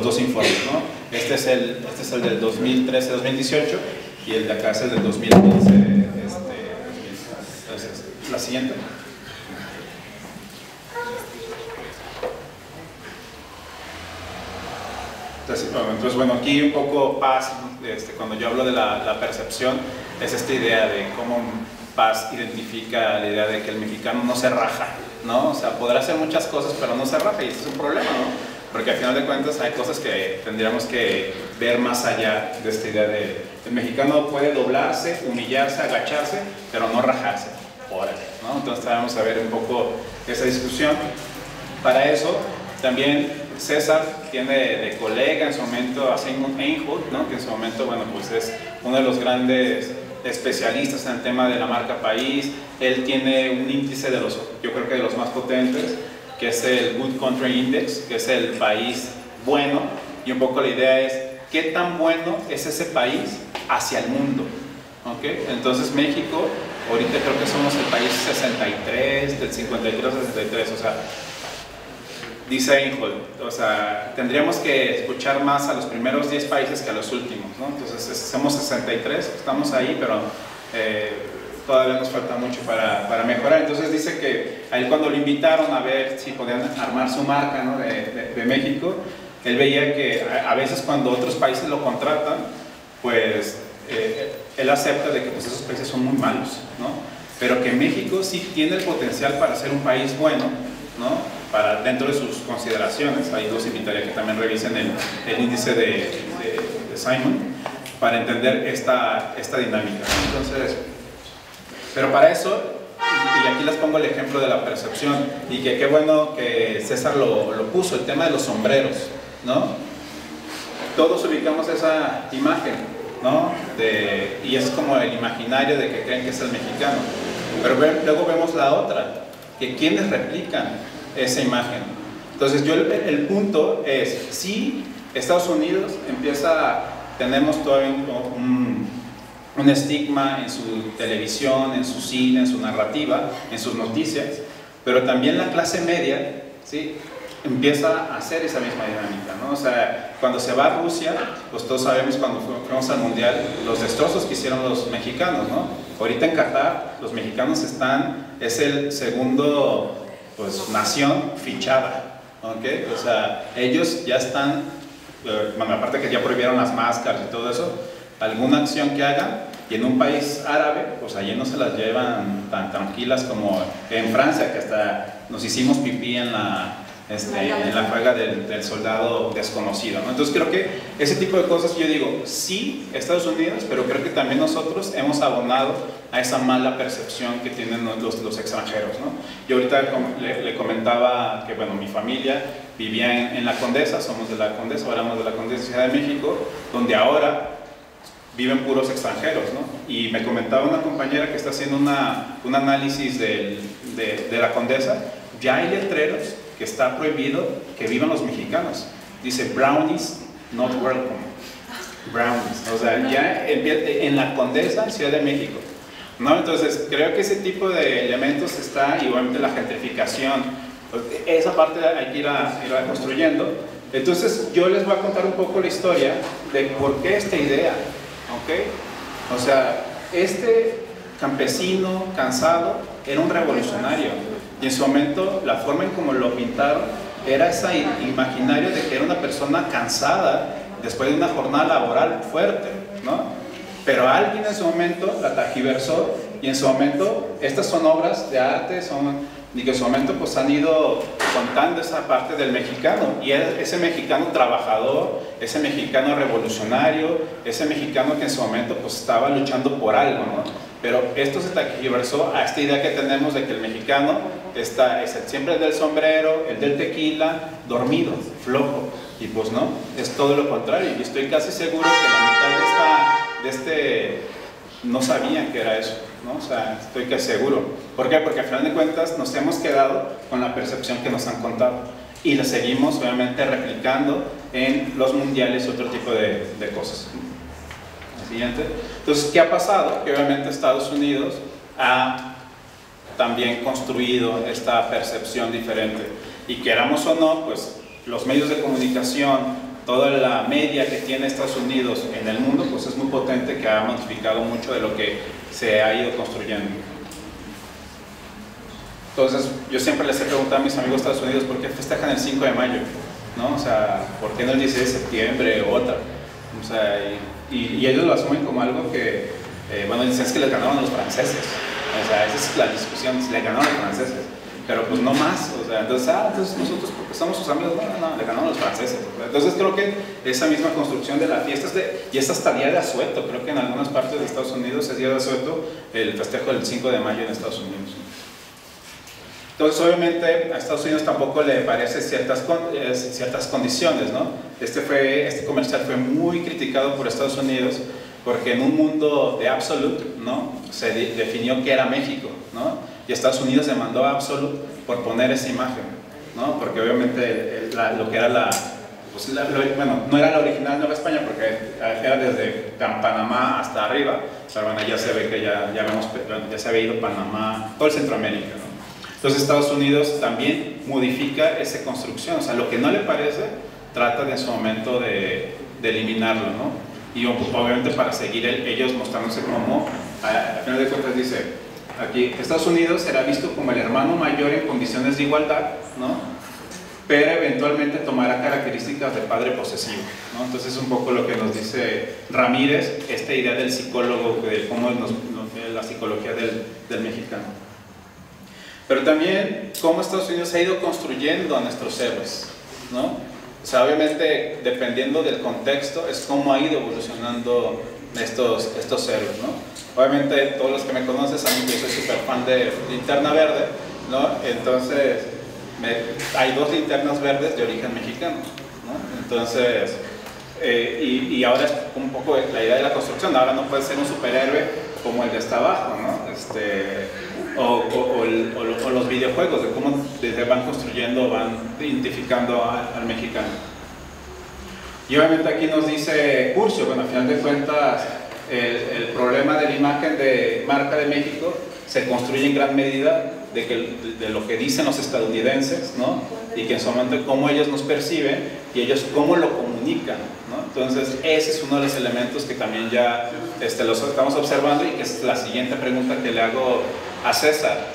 Speaker 2: dos informes, ¿no? Este es el del 2013-2018 y el de acá es el del 2015. Entonces, la siguiente. Entonces, bueno, aquí un poco Paz, cuando yo hablo de la percepción, es esta idea de cómo Paz identifica la idea de que el mexicano no se raja, ¿no? O sea, podrá hacer muchas cosas, pero no se raja, y eso es un problema, ¿no? Porque al final de cuentas hay cosas que tendríamos que ver más allá de esta idea de el mexicano puede doblarse, humillarse, agacharse, pero no rajarse, órale, ¿no? Entonces vamos a ver un poco esa discusión. Para eso, también César tiene de colega en su momento a Sigmund Einhut, ¿no? Que en su momento, bueno, pues es uno de los grandes especialistas en el tema de la marca país. Él tiene un índice yo creo que de los más potentes, que es el Good Country Index, que es el país bueno, y un poco la idea es qué tan bueno es ese país hacia el mundo, ¿ok? Entonces México, ahorita creo que somos el país 63, del 53 al 63, o sea, dice Einhut, o sea, tendríamos que escuchar más a los primeros 10 países que a los últimos, ¿no? Entonces somos 63, estamos ahí, pero todavía nos falta mucho para mejorar. Entonces dice que a él cuando lo invitaron a ver si podían armar su marca, ¿no?, de México, él veía que a veces cuando otros países lo contratan, pues él acepta de que pues, esos países son muy malos, ¿no? Pero que México sí tiene el potencial para ser un país bueno, ¿no?, para, dentro de sus consideraciones. Ahí los invitaría que también revisen el índice de Simon para entender esta dinámica. Entonces, pero para eso, y aquí les pongo el ejemplo de la percepción, y que qué bueno que César lo puso, el tema de los sombreros, ¿no? Todos ubicamos esa imagen, ¿no? Y es como el imaginario de que creen que es el mexicano. Pero luego vemos la otra, que quienes replican esa imagen. Entonces el punto es, si Estados Unidos tenemos todavía un estigma en su televisión, en su cine, en su narrativa, en sus noticias, pero también la clase media, ¿sí?, empieza a hacer esa misma dinámica, ¿no? O sea, cuando se va a Rusia, pues todos sabemos cuando fuimos al Mundial, los destrozos que hicieron los mexicanos, ¿no? Ahorita en Qatar, los mexicanos es el segundo, pues, nación fichada, ¿ok? O sea, ellos ya están, bueno, aparte que ya prohibieron las máscaras y todo eso, alguna acción que hagan, y en un país árabe, pues allí no se las llevan tan tranquilas como en Francia, que hasta nos hicimos pipí en la juega del soldado desconocido, ¿no? Entonces creo que ese tipo de cosas, yo digo, sí, Estados Unidos, pero creo que también nosotros hemos abonado a esa mala percepción que tienen los extranjeros, ¿no? Yo ahorita le comentaba que, bueno, mi familia vivía en La Condesa, somos de La Condesa, éramos de La Condesa, Ciudad de México, donde ahora viven puros extranjeros, ¿no? Y me comentaba una compañera que está haciendo un análisis de La Condesa, ya hay letreros que está prohibido que vivan los mexicanos. Dice, brownies not welcome. Brownies. O sea, ya en La Condesa, Ciudad de México, ¿no? Entonces, creo que ese tipo de elementos está, igualmente la gentrificación, esa parte hay que irla construyendo. Entonces, yo les voy a contar un poco la historia de por qué esta idea, ¿ok? O sea, este campesino cansado era un revolucionario. Y en su momento, la forma en como lo pintaron era ese imaginario de que era una persona cansada después de una jornada laboral fuerte, ¿no? Pero alguien en su momento la tergiversó, y en su momento estas son obras de arte, y que en su momento pues han ido contando esa parte del mexicano, y ese mexicano trabajador, ese mexicano revolucionario, ese mexicano que en su momento pues estaba luchando por algo, ¿no? Pero esto se tergiversó a esta idea que tenemos de que el mexicano es siempre el del sombrero, el del tequila, dormido, flojo, y pues no, es todo lo contrario. Y estoy casi seguro que la mitad no sabían que era eso, ¿no? O sea, estoy casi seguro. ¿Por qué? Porque al final de cuentas nos hemos quedado con la percepción que nos han contado, y la seguimos obviamente replicando en los mundiales y otro tipo de cosas. Siguiente. Entonces, ¿qué ha pasado? Que obviamente Estados Unidos ha también construido esta percepción diferente, y queramos o no, pues los medios de comunicación, toda la media que tiene Estados Unidos en el mundo, pues es muy potente, que ha modificado mucho de lo que se ha ido construyendo. Entonces, yo siempre les he preguntado a mis amigos de Estados Unidos por qué festejan el 5 de mayo, ¿no? O sea, ¿por qué no el 16 de septiembre o otra? O sea, y ellos lo asumen como algo que, bueno, dicen es que le ganaron a los franceses. O sea, esa es la discusión, le ganaron a los franceses. Pero pues no más, o sea, entonces nosotros porque somos sus amigos, no, le ganaron a los franceses. Entonces creo que esa misma construcción de la fiesta y es hasta día de asueto, creo que en algunas partes de Estados Unidos es día de asueto el festejo del 5 de mayo en Estados Unidos. Entonces, obviamente, a Estados Unidos tampoco le parecen ciertas condiciones, ¿no? Este comercial fue muy criticado por Estados Unidos porque en un mundo de Absolute, ¿no?, se definió que era México, ¿no? Y Estados Unidos demandó a Absolute por poner esa imagen, ¿no? Porque obviamente lo que era bueno, no era la original Nueva España porque era desde Panamá hasta arriba, pero bueno, ya se ve que ya se había ido Panamá, todo el Centroamérica, ¿no? Entonces Estados Unidos también modifica esa construcción, o sea, lo que no le parece, trata de en su momento de eliminarlo, ¿no? Y obviamente para seguir ellos mostrándose como al final de cuentas dice, aquí, Estados Unidos será visto como el hermano mayor en condiciones de igualdad, ¿no? Pero eventualmente tomará características de padre posesivo, ¿no? Entonces es un poco lo que nos dice Ramírez, esta idea del psicólogo, de cómo la psicología del mexicano. Pero también cómo Estados Unidos ha ido construyendo a nuestros héroes, ¿no? O sea, obviamente, dependiendo del contexto, es cómo ha ido evolucionando estos héroes, ¿no? Obviamente, todos los que me conocen saben que yo soy súper fan de Linterna Verde, ¿no? Entonces, hay 2 linternas verdes de origen mexicano, ¿no? Entonces, y ahora es un poco la idea de la construcción. Ahora no puede ser un superhéroe como el de hasta abajo, ¿no? O los videojuegos, de cómo van construyendo, van identificando al mexicano. Y obviamente aquí nos dice Curcio, bueno, al final de cuentas, el problema de la imagen de marca de México se construye en gran medida de lo que dicen los estadounidenses, ¿no? Y que en su momento cómo ellos nos perciben y ellos cómo lo comunican, ¿no? Entonces ese es uno de los elementos que también ya los estamos observando, y que es la siguiente pregunta que le hago a César.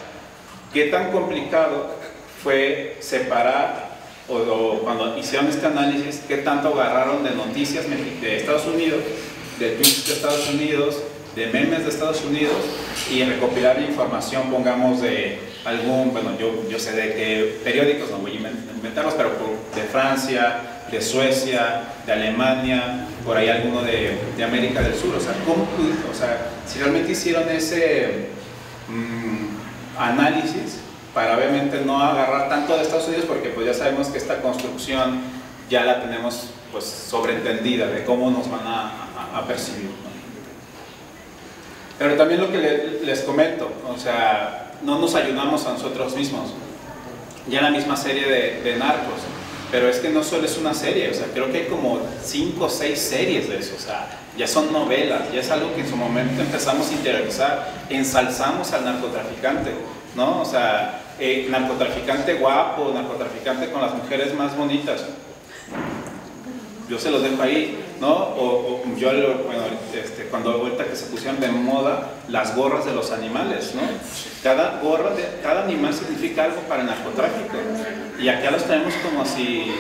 Speaker 2: ¿Qué tan complicado fue separar, o cuando hicieron este análisis, qué tanto agarraron de noticias de Estados Unidos, de tweets de Estados Unidos, de memes de Estados Unidos, y recopilar información, pongamos, de algún, bueno, yo sé de qué periódicos, no voy a inventarlos, pero de Francia, de Suecia, de Alemania, por ahí alguno de América del Sur? O sea, si realmente hicieron ese análisis para obviamente no agarrar tanto de Estados Unidos, porque pues ya sabemos que esta construcción ya la tenemos pues sobreentendida de cómo nos van a percibir, ¿no? Pero también lo que les comento, o sea, no nos ayudamos a nosotros mismos. Ya la misma serie de Narcos, pero es que no solo es una serie, o sea, creo que hay como 5 o 6 series de eso, o sea, ya son novelas, ya es algo que en su momento empezamos a interiorizar, ensalzamos al narcotraficante, ¿no? O sea, narcotraficante guapo, narcotraficante con las mujeres más bonitas. Yo se los dejo ahí, ¿no? Bueno, cuando ahorita que se pusieron de moda las gorras de los animales, ¿no? Cada animal significa algo para el narcotráfico. Y acá los tenemos como si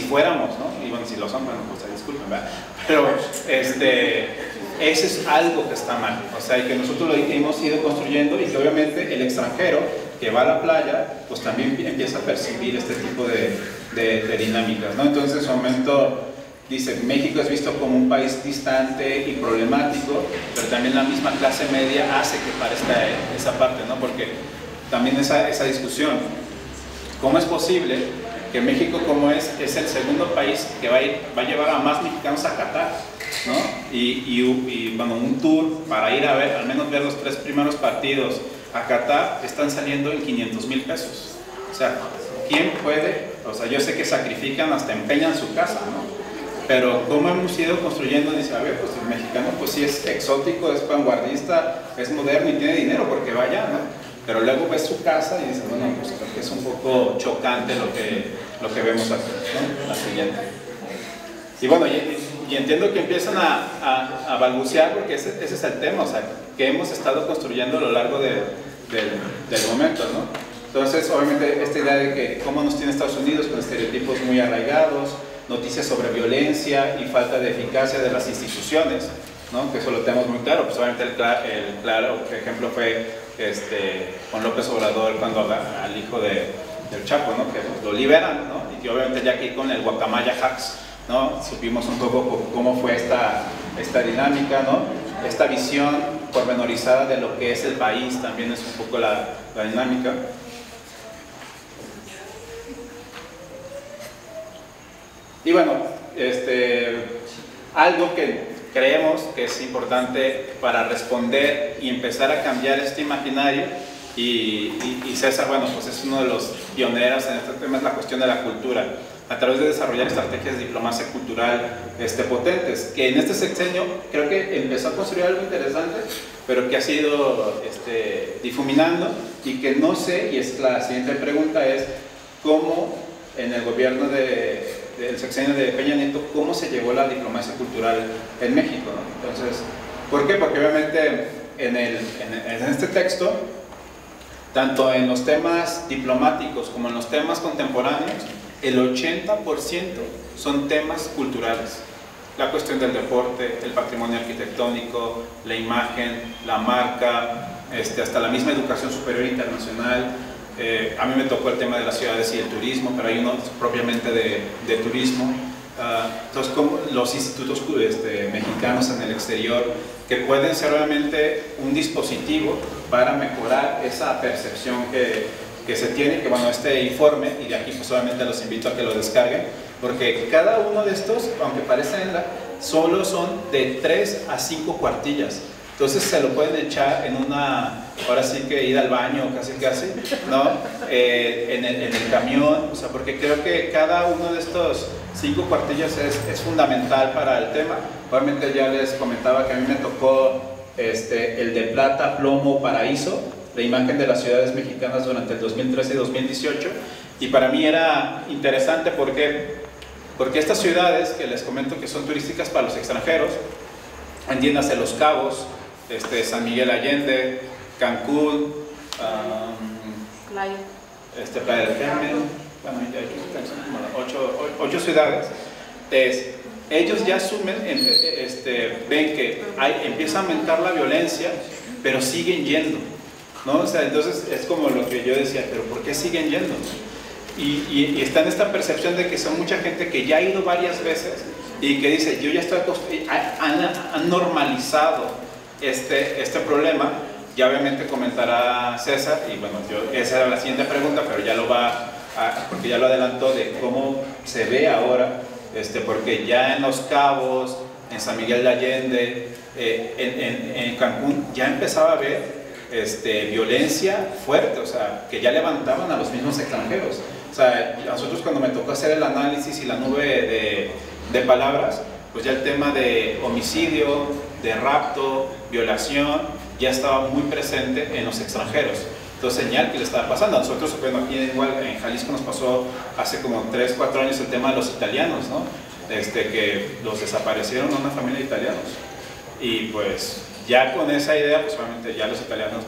Speaker 2: fuéramos, ¿no? Y bueno, si lo son, bueno, pues disculpen, ¿verdad? Pero ese es algo que está mal, o sea, y que nosotros lo hemos ido construyendo, y que obviamente el extranjero que va a la playa, pues también empieza a percibir este tipo de dinámicas, ¿no? Entonces, en su momento, dice, México es visto como un país distante y problemático, pero también la misma clase media hace que parezca esa parte, ¿no? Porque también esa discusión, ¿cómo es posible que México, como es el segundo país que va a llevar a más mexicanos a Qatar, ¿no? Y bueno, un tour para ir a ver, al menos ver los 3 primeros partidos a Qatar, están saliendo en 500,000 pesos. O sea, ¿quién puede? O sea, yo sé que sacrifican, hasta empeñan su casa, ¿no? Pero ¿cómo hemos ido construyendo? Dice, a ver, pues el mexicano pues sí es exótico, es vanguardista, es moderno y tiene dinero porque va allá, ¿no? Pero luego ves su casa y dices, bueno, pues creo que es un poco chocante lo que vemos aquí, ¿no? La siguiente. Y bueno, y entiendo que empiezan a balbucear, porque ese es el tema, o sea, que hemos estado construyendo a lo largo del momento, ¿no? Entonces, obviamente, esta idea de que cómo nos tiene Estados Unidos con estereotipos muy arraigados, noticias sobre violencia y falta de eficacia de las instituciones, ¿no? Que eso lo tenemos muy claro. Pues obviamente el claro ejemplo fue con López Obrador, cuando al hijo del Chapo, ¿no? Que lo liberan, ¿no? Y obviamente ya aquí con el Guacamaya Hacks, ¿no? Supimos un poco cómo fue esta dinámica, ¿no? Esta visión pormenorizada de lo que es el país también es un poco la dinámica. Y bueno, algo que creemos que es importante para responder y empezar a cambiar este imaginario, y César, bueno, pues es uno de los pioneros en este tema, es la cuestión de la cultura, a través de desarrollar estrategias de diplomacia cultural potentes, que en este sexenio creo que empezó a construir algo interesante, pero que ha sido difuminando, y que no sé, y es la siguiente pregunta, es cómo en el gobierno del sexenio de Peña Nieto, cómo se llevó la diplomacia cultural en México, ¿no? Entonces, ¿Por qué? Porque obviamente en este texto, tanto en los temas diplomáticos como en los temas contemporáneos, el 80% son temas culturales. La cuestión del deporte, el patrimonio arquitectónico, la imagen, la marca, hasta la misma educación superior internacional. A mí me tocó el tema de las ciudades y el turismo, pero hay uno propiamente de turismo. Entonces, como los institutos mexicanos en el exterior, que pueden ser realmente un dispositivo para mejorar esa percepción que se tiene, que bueno, este informe, y de aquí pues solamente los invito a que lo descarguen, porque cada uno de estos, aunque parecen solo son de 3 a 5 cuartillas. Entonces se lo pueden echar en una, ahora sí que ir al baño casi, ¿no? En el camión, o sea, porque creo que cada uno de estos 5 cuartillas es fundamental para el tema. Obviamente ya les comentaba que a mí me tocó el de plata, plomo, paraíso, la imagen de las ciudades mexicanas durante el 2013 y 2018, y para mí era interesante porque estas ciudades que les comento que son turísticas para los extranjeros, entiéndase Los Cabos, San Miguel Allende, Cancún, Playa del Carmen, bueno, ya son 8 ciudades. Ellos ya asumen, ven que empieza a aumentar la violencia, pero siguen yendo, ¿no? O sea, entonces es como lo que yo decía, pero ¿por qué siguen yendo? Y está en esta percepción de que son mucha gente que ya ha ido varias veces y que dice, yo ya estoy han normalizado este problema. Ya obviamente comentará César, y bueno, esa era la siguiente pregunta, pero ya lo porque ya lo adelantó de cómo se ve ahora, porque ya en Los Cabos, en San Miguel de Allende, en Cancún, ya empezaba a haber violencia fuerte, o sea, que ya levantaban a los mismos extranjeros. O sea, a nosotros cuando me tocó hacer el análisis y la nube de palabras, pues ya el tema de homicidio, de rapto, violación, ya estaba muy presente en los extranjeros. Entonces, señal que le estaba pasando. A nosotros, bueno, aquí igual en Jalisco nos pasó hace como 3 o 4 años el tema de los italianos, ¿no? Que los desaparecieron a una familia de italianos. Y pues ya con esa idea, pues obviamente ya los italianos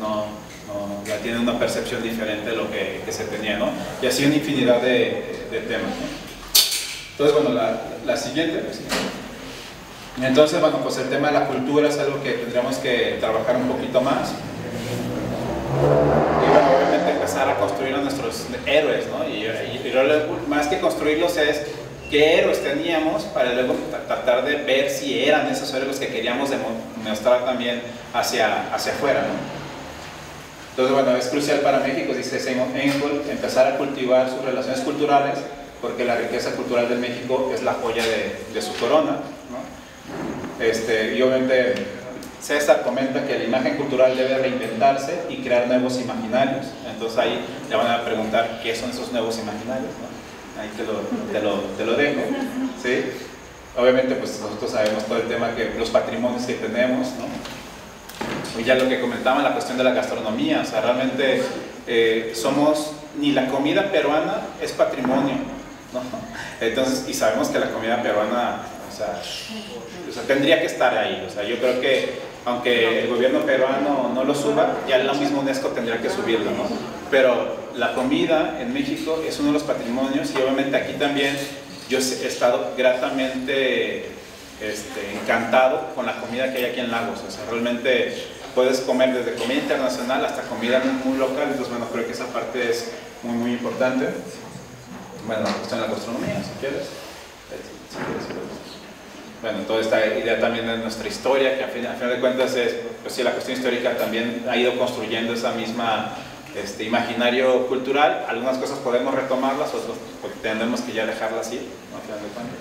Speaker 2: ya tienen una percepción diferente de lo que se tenía, ¿no? Y así una infinidad de temas, ¿no? Entonces, bueno, la siguiente. Entonces, bueno, pues el tema de la cultura es algo que tendríamos que trabajar un poquito más. Y bueno, obviamente empezar a construir a nuestros héroes, ¿no? Y más que construirlos es qué héroes teníamos para luego tratar de ver si eran esos héroes que queríamos demostrar también hacia afuera, ¿no? Entonces, bueno, es crucial para México, dice Simon Engel, empezar a cultivar sus relaciones culturales, porque la riqueza cultural de México es la joya de su corona, ¿no? Y obviamente César comenta que la imagen cultural debe reinventarse y crear nuevos imaginarios. Entonces ahí le van a preguntar qué son esos nuevos imaginarios, ¿no? Ahí te lo dejo, ¿sí? Obviamente pues nosotros sabemos todo el tema, que los patrimonios que tenemos, ¿no? Y ya lo que comentaban, la cuestión de la gastronomía, o sea, realmente ni la comida peruana es patrimonio, ¿no? Entonces, y sabemos que la comida peruana, o sea, tendría que estar ahí. O sea, yo creo que aunque el gobierno peruano no lo suba, ya la misma UNESCO tendría que subirlo, ¿no? Pero la comida en México es uno de los patrimonios, y obviamente aquí también yo he estado gratamente encantado con la comida que hay aquí en Lagos. O sea, realmente puedes comer desde comida internacional hasta comida muy local. Entonces, bueno, creo que esa parte es muy, muy importante. Bueno, está en la gastronomía, si quieres. Bueno, toda esta idea también de nuestra historia, que a final de cuentas es, pues sí, la cuestión histórica también ha ido construyendo esa misma imaginario cultural. Algunas cosas podemos retomarlas, otras tendremos que ya dejarlas ir, ¿no? A final de cuentas.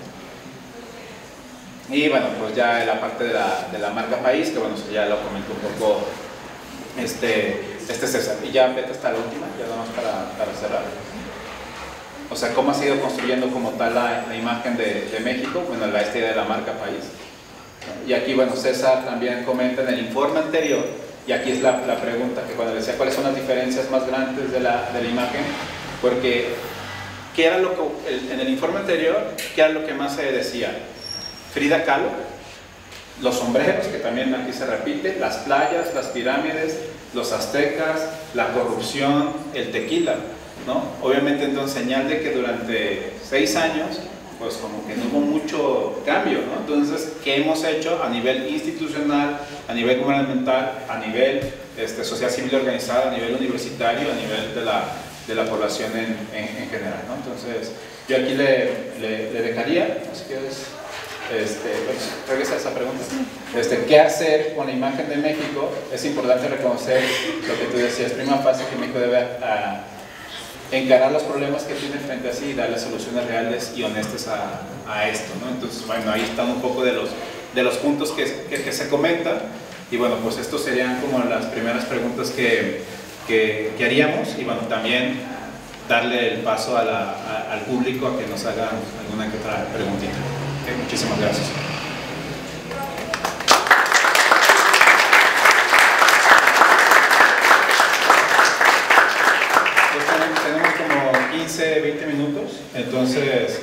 Speaker 2: Y bueno, pues ya la parte de la marca país, que bueno, ya lo comentó un poco César. Y ya vete hasta la última, ya nada más para cerrar. O sea, cómo ha sido construyendo como tal la imagen de México, bueno, esta idea de la marca país. Y aquí, bueno, César también comenta en el informe anterior, y aquí es la pregunta, que cuando le decía cuáles son las diferencias más grandes de la imagen, porque ¿qué era lo que, en el informe anterior, qué era lo que más se decía? Frida Kahlo, los sombreros, que también aquí se repite, las playas, las pirámides, los aztecas, la corrupción, el tequila, ¿no? Obviamente entonces señal de que durante 6 años pues como que no hubo mucho cambio, ¿no? Entonces, ¿qué hemos hecho a nivel institucional, a nivel gubernamental, a nivel sociedad civil organizada, a nivel universitario, a nivel de la población en general, ¿no? Entonces, yo aquí le dejaría, si quieres, regresa a esa pregunta. ¿Qué hacer con la imagen de México? Es importante reconocer lo que tú decías, prima facie, que México debe encarar los problemas que tiene frente a sí y darle soluciones reales y honestas a esto, ¿no? Entonces, bueno, ahí están un poco de los puntos que se comentan, y bueno, pues estos serían como las primeras preguntas que haríamos, y bueno, también darle el paso al público a que nos hagan alguna que otra preguntita. Okay, muchísimas gracias. Tenemos como 15, 20 minutos, entonces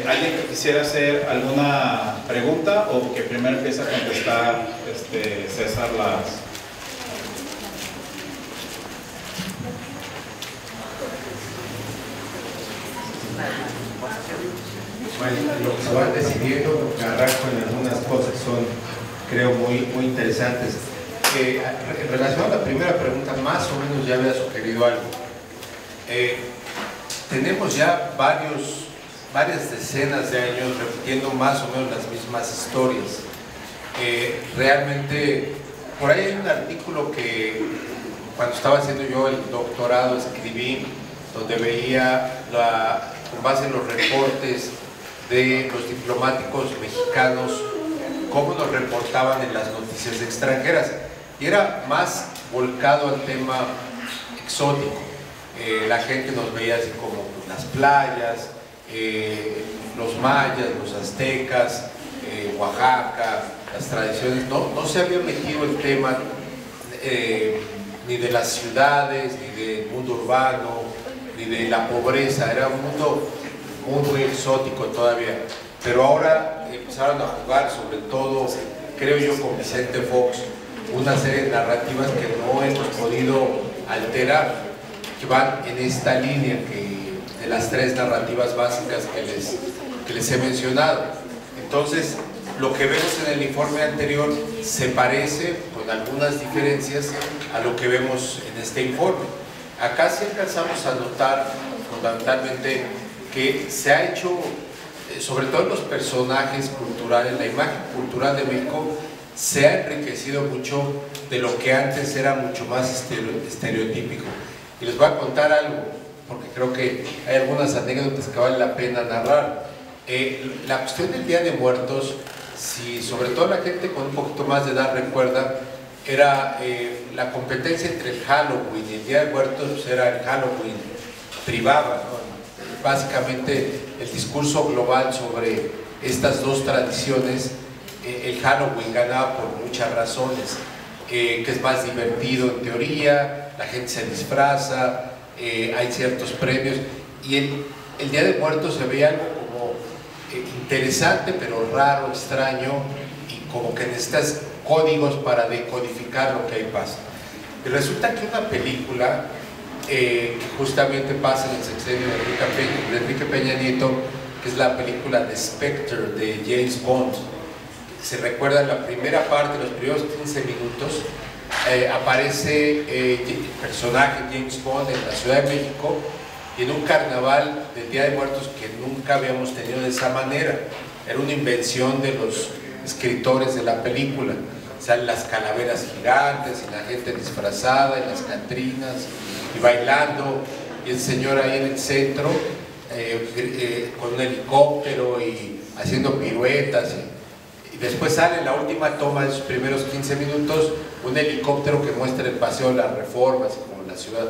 Speaker 2: ¿alguien que quisiera hacer alguna pregunta o que primero empiece a contestar César las...
Speaker 1: Bueno, lo que se van decidiendo, me arranco en algunas cosas, son creo muy interesantes. En relación a la primera pregunta, más o menos ya había sugerido algo. Tenemos ya varias decenas de años repitiendo más o menos las mismas historias. Realmente, por ahí hay un artículo que cuando estaba haciendo yo el doctorado escribí, donde veía con base en los reportes de los diplomáticos mexicanos cómo nos reportaban en las noticias extranjeras, y era más volcado al tema exótico. La gente nos veía así como las playas, los mayas, los aztecas, Oaxaca, las tradiciones. No se había metido el tema ni de las ciudades, ni del mundo urbano, ni de la pobreza. Era un mundo muy exótico todavía, pero ahora empezaron a jugar, sobre todo, creo yo, con Vicente Fox, una serie de narrativas que no hemos podido alterar, que van en esta línea de las 3 narrativas básicas que les he mencionado. Entonces, lo que vemos en el informe anterior se parece, con algunas diferencias, a lo que vemos en este informe. Acá sí alcanzamos a notar fundamentalmente que se ha hecho, sobre todo en los personajes culturales, la imagen cultural de México se ha enriquecido mucho de lo que antes era mucho más estereotípico. Y les voy a contar algo, porque creo que hay algunas anécdotas que vale la pena narrar. La cuestión del Día de Muertos, si sobre todo la gente con un poquito más de edad recuerda, era la competencia entre el Halloween y el Día de Muertos, pues era el Halloween, privaba, ¿no? Básicamente el discurso global sobre estas 2 tradiciones, el Halloween ganaba por muchas razones, que es más divertido en teoría, la gente se disfraza, hay ciertos premios, y el Día de Muertos se veía algo como interesante, pero raro, extraño, y como que necesitas códigos para decodificar lo que ahí pasa. Y resulta que una película que justamente pasa en el sexenio de Enrique Peña Nieto, que es la película The Spectre de James Bond. Se recuerda en la primera parte, los primeros 15 minutos, aparece el personaje James Bond en la Ciudad de México y en un carnaval del Día de Muertos que nunca habíamos tenido de esa manera. Era una invención de los escritores de la película. Salen las calaveras gigantes y la gente disfrazada y las catrinas y bailando, y el señor ahí en el centro con un helicóptero y haciendo piruetas, y después sale en la última toma de sus primeros 15 minutos un helicóptero que muestra el paseo de las Reformas y como la ciudad.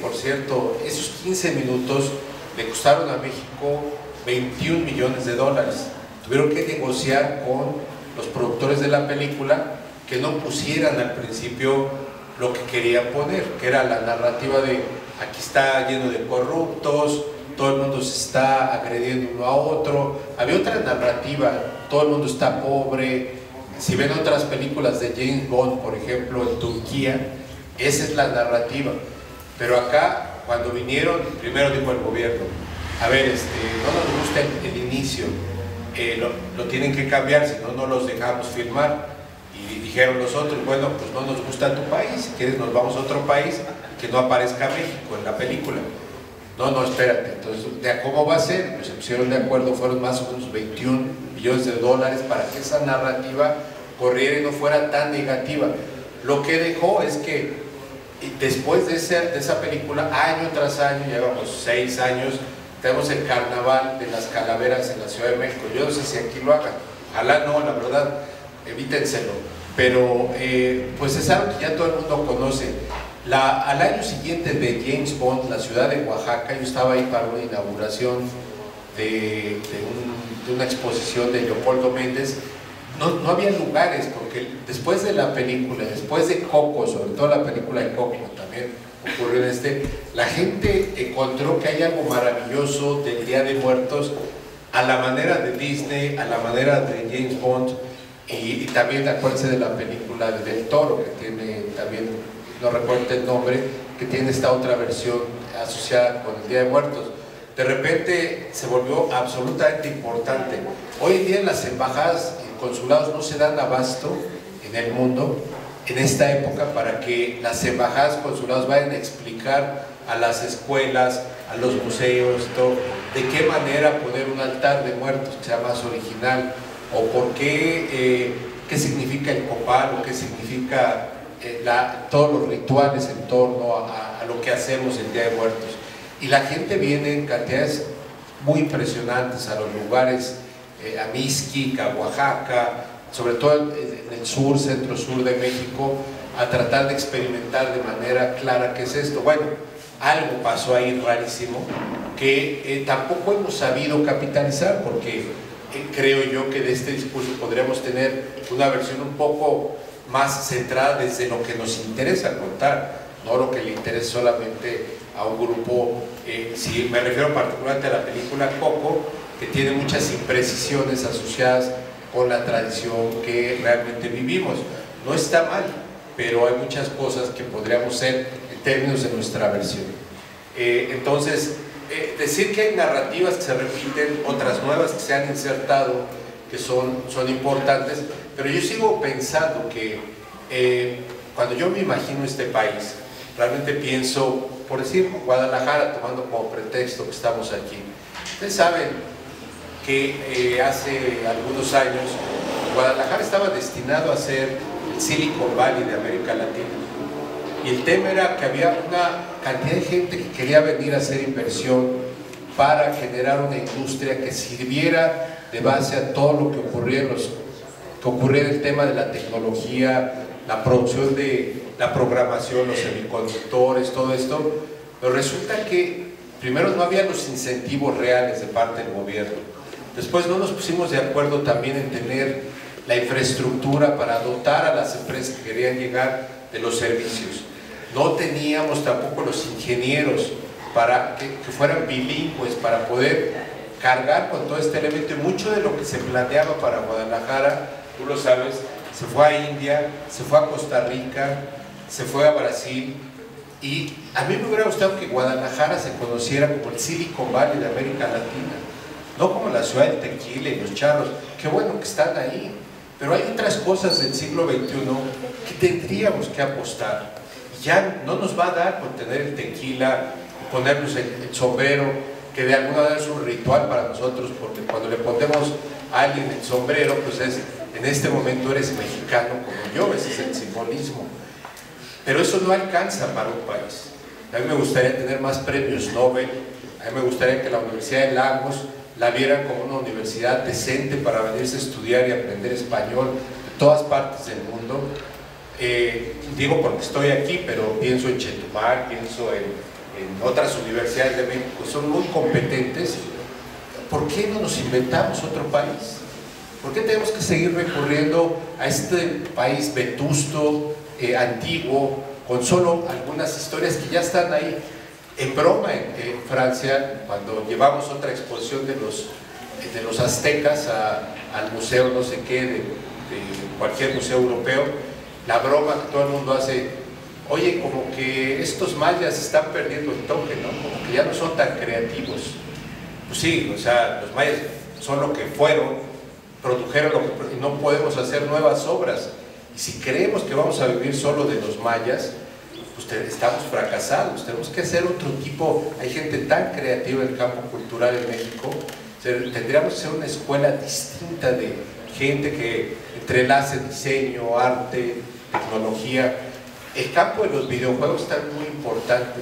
Speaker 1: Por cierto, esos 15 minutos le costaron a México $21 millones. Tuvieron que negociar con los productores de la película que no pusieran al principio lo que querían poner, que era la narrativa de aquí está lleno de corruptos,
Speaker 3: todo el mundo se está agrediendo uno a otro. Había otra narrativa, todo el mundo está pobre. Si ven otras películas de James Bond, por ejemplo, en Turquía, esa es la narrativa. Pero acá, cuando vinieron, primero dijo el gobierno, a ver, no nos gusta el inicio, lo tienen que cambiar, si no, no los dejamos filmar. Y dijeron los otros, bueno, pues no nos gusta tu país, si quieres nos vamos a otro país, que no aparezca México en la película. No, no, espérate. Entonces, ¿cómo va a ser? Pues se pusieron de acuerdo, fueron más o menos 21 millones de dólares para que esa narrativa corriera y no fuera tan negativa. Lo que dejó es que después de esa película, año tras año, llevamos 6 años, tenemos el carnaval de las calaveras en la Ciudad de México. Yo no sé si aquí lo hagan, ojalá no, la verdad, evítenselo. Pero pues es algo que ya todo el mundo conoce. Al año siguiente de James Bond, la ciudad de Oaxaca, yo estaba ahí para una inauguración de una exposición de Leopoldo Méndez. No había lugares, porque después de la película, después de Coco, sobre todo la película de Coco también ocurrió la gente encontró que hay algo maravilloso del Día de Muertos a la manera de Disney, a la manera de James Bond, y también acuérdense de la película de Del Toro, que tiene también, no recuerdo el nombre, que tiene esta otra versión asociada con el Día de Muertos. De repente se volvió absolutamente importante. Hoy en día en las embajadas y consulados no se dan abasto en el mundo en esta época para que las embajadas y consulados vayan a explicar a las escuelas, a los museos, todo, de qué manera poner un altar de muertos que sea más original, o por qué, qué significa el copal, o qué significa todos los rituales en torno a lo que hacemos el Día de Muertos. Y la gente viene en cantidades muy impresionantes a los lugares, a Mixquic, a Oaxaca, sobre todo en el sur, centro-sur de México, a tratar de experimentar de manera clara qué es esto. Bueno, algo pasó ahí rarísimo que tampoco hemos sabido capitalizar, porque creo yo que de este discurso podríamos tener una versión un poco más centrada desde lo que nos interesa contar, no lo que le interesa solamente a un grupo. Si me refiero particularmente a la película Coco, que tiene muchas imprecisiones asociadas con la tradición que realmente vivimos. No está mal, pero hay muchas cosas que podríamos ser en términos de nuestra versión. Entonces, decir que hay narrativas que se repiten, otras nuevas que se han insertado, que son importantes, pero yo sigo pensando que cuando yo me imagino este país, realmente pienso, por decir, Guadalajara, tomando como pretexto que estamos aquí. Ustedes saben que hace algunos años Guadalajara estaba destinado a ser el Silicon Valley de América Latina, y el tema era que había una cantidad de gente que quería venir a hacer inversión para generar una industria que sirviera de base a todo lo que ocurría en el tema de la tecnología, la producción de la programación, los semiconductores, todo esto. Pero resulta que primero no había los incentivos reales de parte del gobierno. Después no nos pusimos de acuerdo también en tener la infraestructura para dotar a las empresas que querían llegar de los servicios. No teníamos tampoco los ingenieros para que fueran bilingües, para poder cargar con todo este elemento. Y mucho de lo que se planeaba para Guadalajara, tú lo sabes, se fue a India, se fue a Costa Rica, se fue a Brasil. Y a mí me hubiera gustado que Guadalajara se conociera como el Silicon Valley de América Latina, no como la ciudad del tequila y los charros. Qué bueno que están ahí, pero hay otras cosas del siglo XXI que tendríamos que apostar. Ya no nos va a dar por tener el tequila, ponernos el sombrero, que de alguna manera es un ritual para nosotros, porque cuando le ponemos a alguien el sombrero, pues es, en este momento eres mexicano como yo, ese es el simbolismo. Pero eso no alcanza para un país. A mí me gustaría tener más premios Nobel, a mí me gustaría que la Universidad de Lagos la vieran como una universidad decente para venirse a estudiar y aprender español de todas partes del mundo. Digo porque estoy aquí, pero pienso en Chetumal, pienso en otras universidades de México, son muy competentes. ¿Por qué no nos inventamos otro país? ¿Por qué tenemos que seguir recurriendo a este país vetusto, antiguo, con solo algunas historias que ya están ahí? En broma, en Francia, cuando llevamos otra exposición de los aztecas al museo no sé qué, de cualquier museo europeo, la broma que todo el mundo hace, oye, como que estos mayas están perdiendo el toque, ¿no? Como que ya no son tan creativos. Pues sí, o sea, los mayas son lo que fueron, produjeron lo que, y no podemos hacer nuevas obras. Y si creemos que vamos a vivir solo de los mayas, pues estamos fracasados. Tenemos que hacer otro tipo. Hay gente tan creativa en el campo cultural en México. Tendríamos que ser una escuela distinta de gente que entrelace diseño, arte, tecnología. El campo de los videojuegos está muy importante.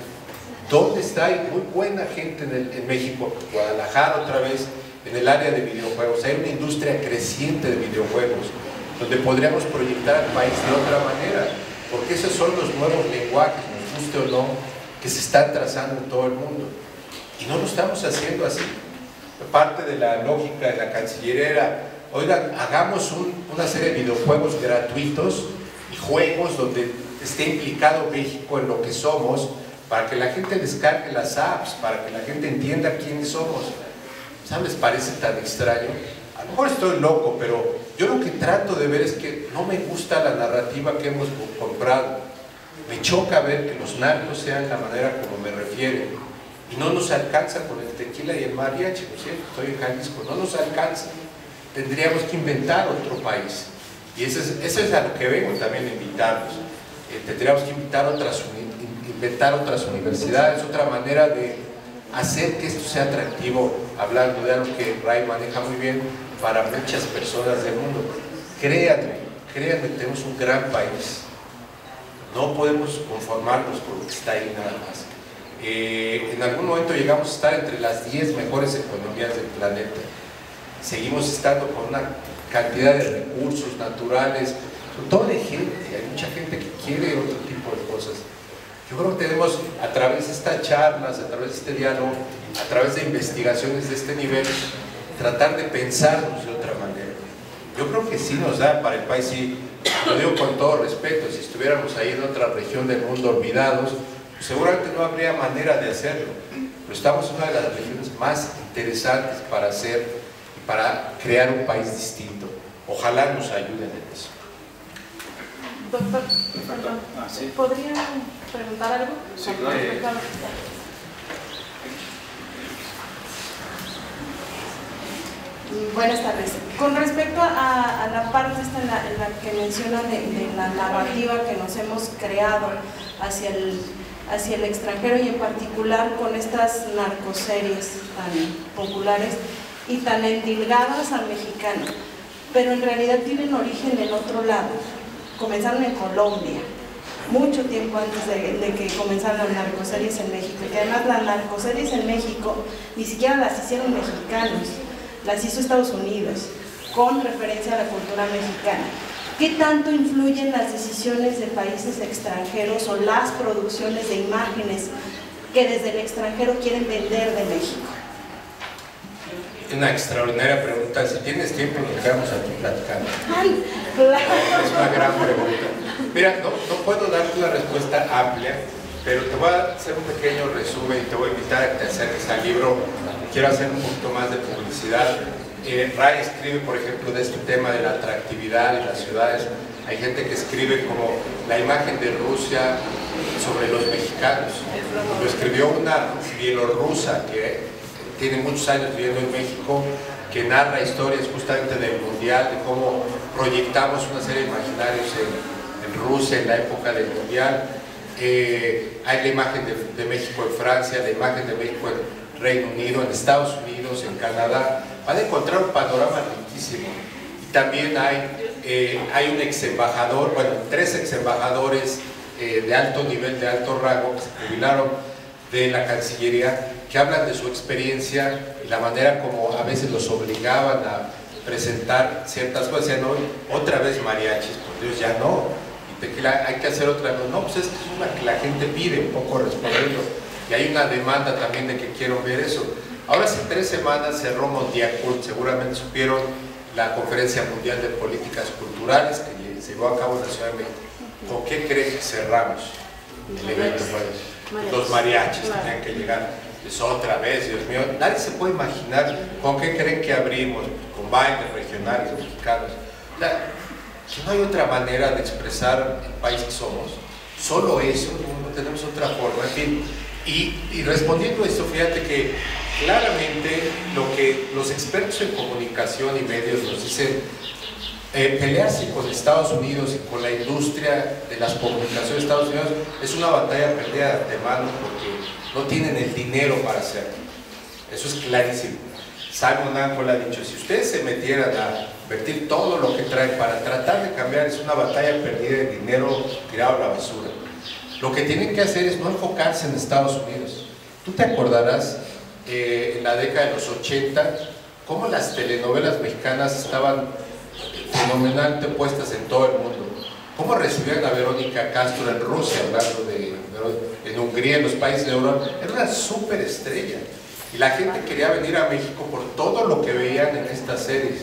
Speaker 3: ¿Dónde está? Hay muy buena gente en México, Guadalajara otra vez, en el área de videojuegos. Hay una industria creciente de videojuegos, donde podríamos proyectar al país de otra manera, porque esos son los nuevos lenguajes, nos guste o no, que se están trazando en todo el mundo. Y no lo estamos haciendo así. Parte de la lógica de la Cancillería era, oigan, hagamos una serie de videojuegos gratuitos y juegos donde esté implicado México en lo que somos, para que la gente descargue las apps, para que la gente entienda quiénes somos. ¿Sabes? Parece tan extraño. A lo mejor estoy loco, pero yo lo que trato de ver es que no me gusta la narrativa que hemos comprado. Me choca ver que los narcos sean la manera como me refieren. Y no nos alcanza con el tequila y el mariachi, ¿no es cierto? Estoy en Jalisco, no nos alcanza. Tendríamos que inventar otro país. Y eso es a lo que vengo también a invitarlos. Tendríamos que inventar otras universidades, otra manera de hacer que esto sea atractivo, hablando de algo que Ray maneja muy bien, para muchas personas del mundo. Créanme, tenemos un gran país. No podemos conformarnos con lo que está ahí nada más. En algún momento llegamos a estar entre las 10 mejores economías del planeta. Seguimos estando con una cantidad de recursos naturales, sobre todo de gente. Hay mucha gente que quiere otro tipo de cosas. Yo creo que tenemos, a través de estas charlas, a través de este diálogo, a través de investigaciones de este nivel, tratar de pensarnos de otra manera. Yo creo que sí nos da para el país, sí, lo digo con todo respeto, si estuviéramos ahí en otra región del mundo olvidados, pues seguramente no habría manera de hacerlo, pero estamos en una de las regiones más interesantes para hacer y para crear un país distinto. Ojalá nos ayuden en eso.
Speaker 4: Doctor, perdón,
Speaker 2: ¿sí?
Speaker 4: ¿podría preguntar algo?
Speaker 2: Sí, claro.
Speaker 4: Buenas tardes. Con respecto a la parte esta en la que mencionan de la narrativa que nos hemos creado hacia el extranjero y en particular con estas narcoseries tan populares y tan endilgadas al mexicano, pero en realidad tienen origen en otro lado. Comenzaron en Colombia, mucho tiempo antes de que comenzaran las narcoseries en México, y que además las narcoseries en México ni siquiera las hicieron mexicanos, las hizo Estados Unidos, con referencia a la cultura mexicana. ¿Qué tanto influyen las decisiones de países extranjeros o las producciones de imágenes que desde el extranjero quieren vender de México?
Speaker 3: Una extraordinaria pregunta. Si tienes tiempo, nos quedamos aquí platicando.
Speaker 4: ¡Ay, claro!
Speaker 3: Es una gran pregunta. Mira, no puedo darte una respuesta amplia, pero te voy a hacer un pequeño resumen y te voy a invitar a que te acerques al libro. Quiero hacer un poquito más de publicidad. Ray escribe, por ejemplo, de este tema de la atractividad de las ciudades. Hay gente que escribe como la imagen de Rusia sobre los mexicanos. Lo escribió una bielorrusa que tiene muchos años viviendo en México, que narra historias justamente del Mundial, de cómo proyectamos una serie de imaginarios en Rusia en la época del Mundial. Hay la imagen de México en Francia, la imagen de México en Reino Unido, en Estados Unidos, en Canadá. Van a encontrar un panorama riquísimo. Y también hay un ex embajador, bueno, 3 ex embajadores de alto nivel, de alto rango, que se jubilaron de la Cancillería, que hablan de su experiencia y la manera como a veces los obligaban a presentar ciertas cosas. Decían, no, otra vez mariachis, por Dios, ya no. Y tequila, hay que hacer otra vez. No, pues es que es una que la gente pide, un poco respondiendo. Y hay una demanda también de que quiero ver eso. Ahora hace 3 semanas cerró Mondiacult, seguramente supieron, la Conferencia Mundial de Políticas Culturales que se llevó a cabo en la Ciudad de México. ¿Con qué creen que cerramos? el evento, pues, los mariachis tenían que llegar, pues otra vez, Dios mío, nadie se puede imaginar con qué creen que abrimos, con bailes regionales mexicanos. Que no hay otra manera de expresar el país que somos, solo eso, no tenemos otra forma, en fin. Y respondiendo a esto, fíjate que claramente lo que los expertos en comunicación y medios nos dicen, pelearse con Estados Unidos y con la industria de las comunicaciones de Estados Unidos es una batalla perdida de antemano porque no tienen el dinero para hacerlo. Eso es clarísimo. Simon Angle ha dicho, si ustedes se metieran a invertir todo lo que traen para tratar de cambiar, es una batalla perdida de dinero tirado a la basura. Lo que tienen que hacer es no enfocarse en Estados Unidos. Tú te acordarás en la década de los 80 cómo las telenovelas mexicanas estaban fenomenalmente puestas en todo el mundo. Cómo recibían a Verónica Castro en Rusia, hablando en Hungría, en los países de Europa. Era una súper estrella. Y la gente quería venir a México por todo lo que veían en estas series.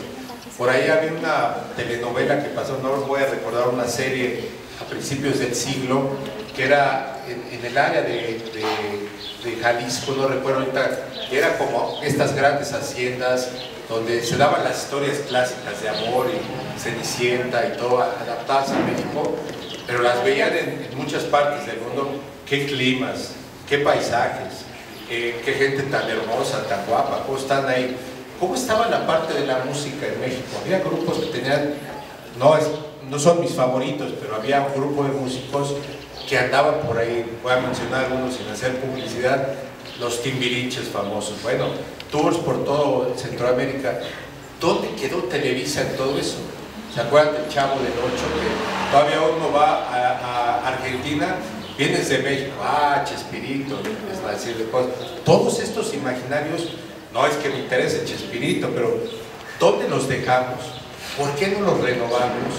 Speaker 3: Por ahí había una telenovela que pasó, no voy a recordar, una serie a principios del siglo, que era en el área de Jalisco, no recuerdo ahorita, que era como estas grandes haciendas donde se daban las historias clásicas de amor y Cenicienta y todo, adaptadas a México, pero las veían en muchas partes del mundo. Qué climas, qué paisajes, qué gente tan hermosa, tan guapa, cómo están ahí. ¿Cómo estaba la parte de la música en México? Había grupos que tenían, no son mis favoritos, pero había un grupo de músicos que andaban por ahí, voy a mencionar algunos sin hacer publicidad, los Timbiriches famosos, bueno, tours por todo Centroamérica. ¿Dónde quedó Televisa en todo eso? ¿Se acuerdan del Chavo del 8? Que todavía uno va a Argentina, vienes de México, Chespirito, es decir, de cosas. Todos estos imaginarios, no es que me interese Chespirito, pero ¿dónde los dejamos? ¿Por qué no los renovamos?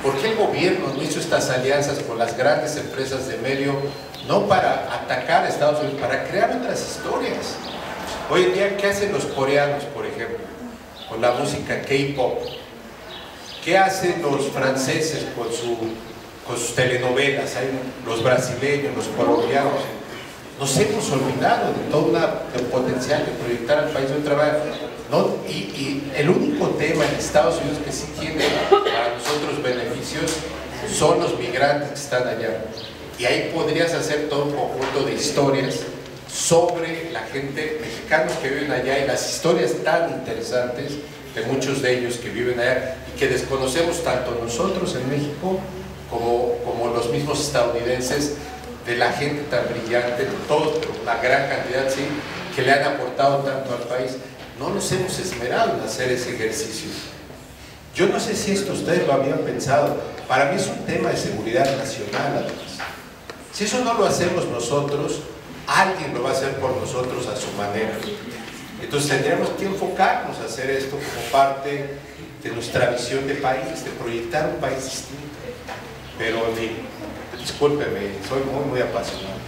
Speaker 3: ¿Por qué el gobierno no hizo estas alianzas con las grandes empresas de medio, no para atacar a Estados Unidos, para crear otras historias? Hoy en día, ¿qué hacen los coreanos, por ejemplo, con la música K-pop? ¿Qué hacen los franceses con sus telenovelas? Hay los brasileños, los colombianos. Nos hemos olvidado de todo el potencial de proyectar al país de otra manera. ¿No? Y el único tema en Estados Unidos que sí tiene para nosotros beneficios son los migrantes que están allá. Y ahí podrías hacer todo un conjunto de historias sobre la gente mexicana que viven allá y las historias tan interesantes de muchos de ellos que viven allá y que desconocemos tanto nosotros en México como los mismos estadounidenses, de la gente tan brillante, de toda la gran cantidad, sí, que le han aportado tanto al país. No nos hemos esmerado en hacer ese ejercicio. Yo no sé si esto ustedes lo habían pensado. Para mí es un tema de seguridad nacional, además. Si eso no lo hacemos nosotros, alguien lo va a hacer por nosotros a su manera. Entonces tendríamos que enfocarnos a hacer esto como parte de nuestra visión de país, de proyectar un país distinto. Pero, en fin, discúlpeme, soy muy apasionado.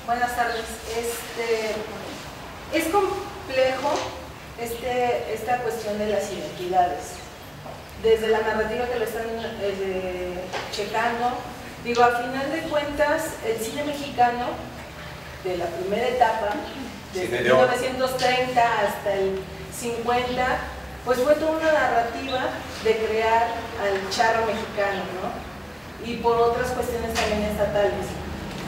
Speaker 5: Buenas tardes. Es complejo esta cuestión de las inequidades. Desde la narrativa que lo están checando, digo, a final de cuentas, el cine mexicano de la primera etapa, desde 1930 hasta el 50, pues fue toda una narrativa de crear al charro mexicano, ¿no? Y por otras cuestiones también estatales.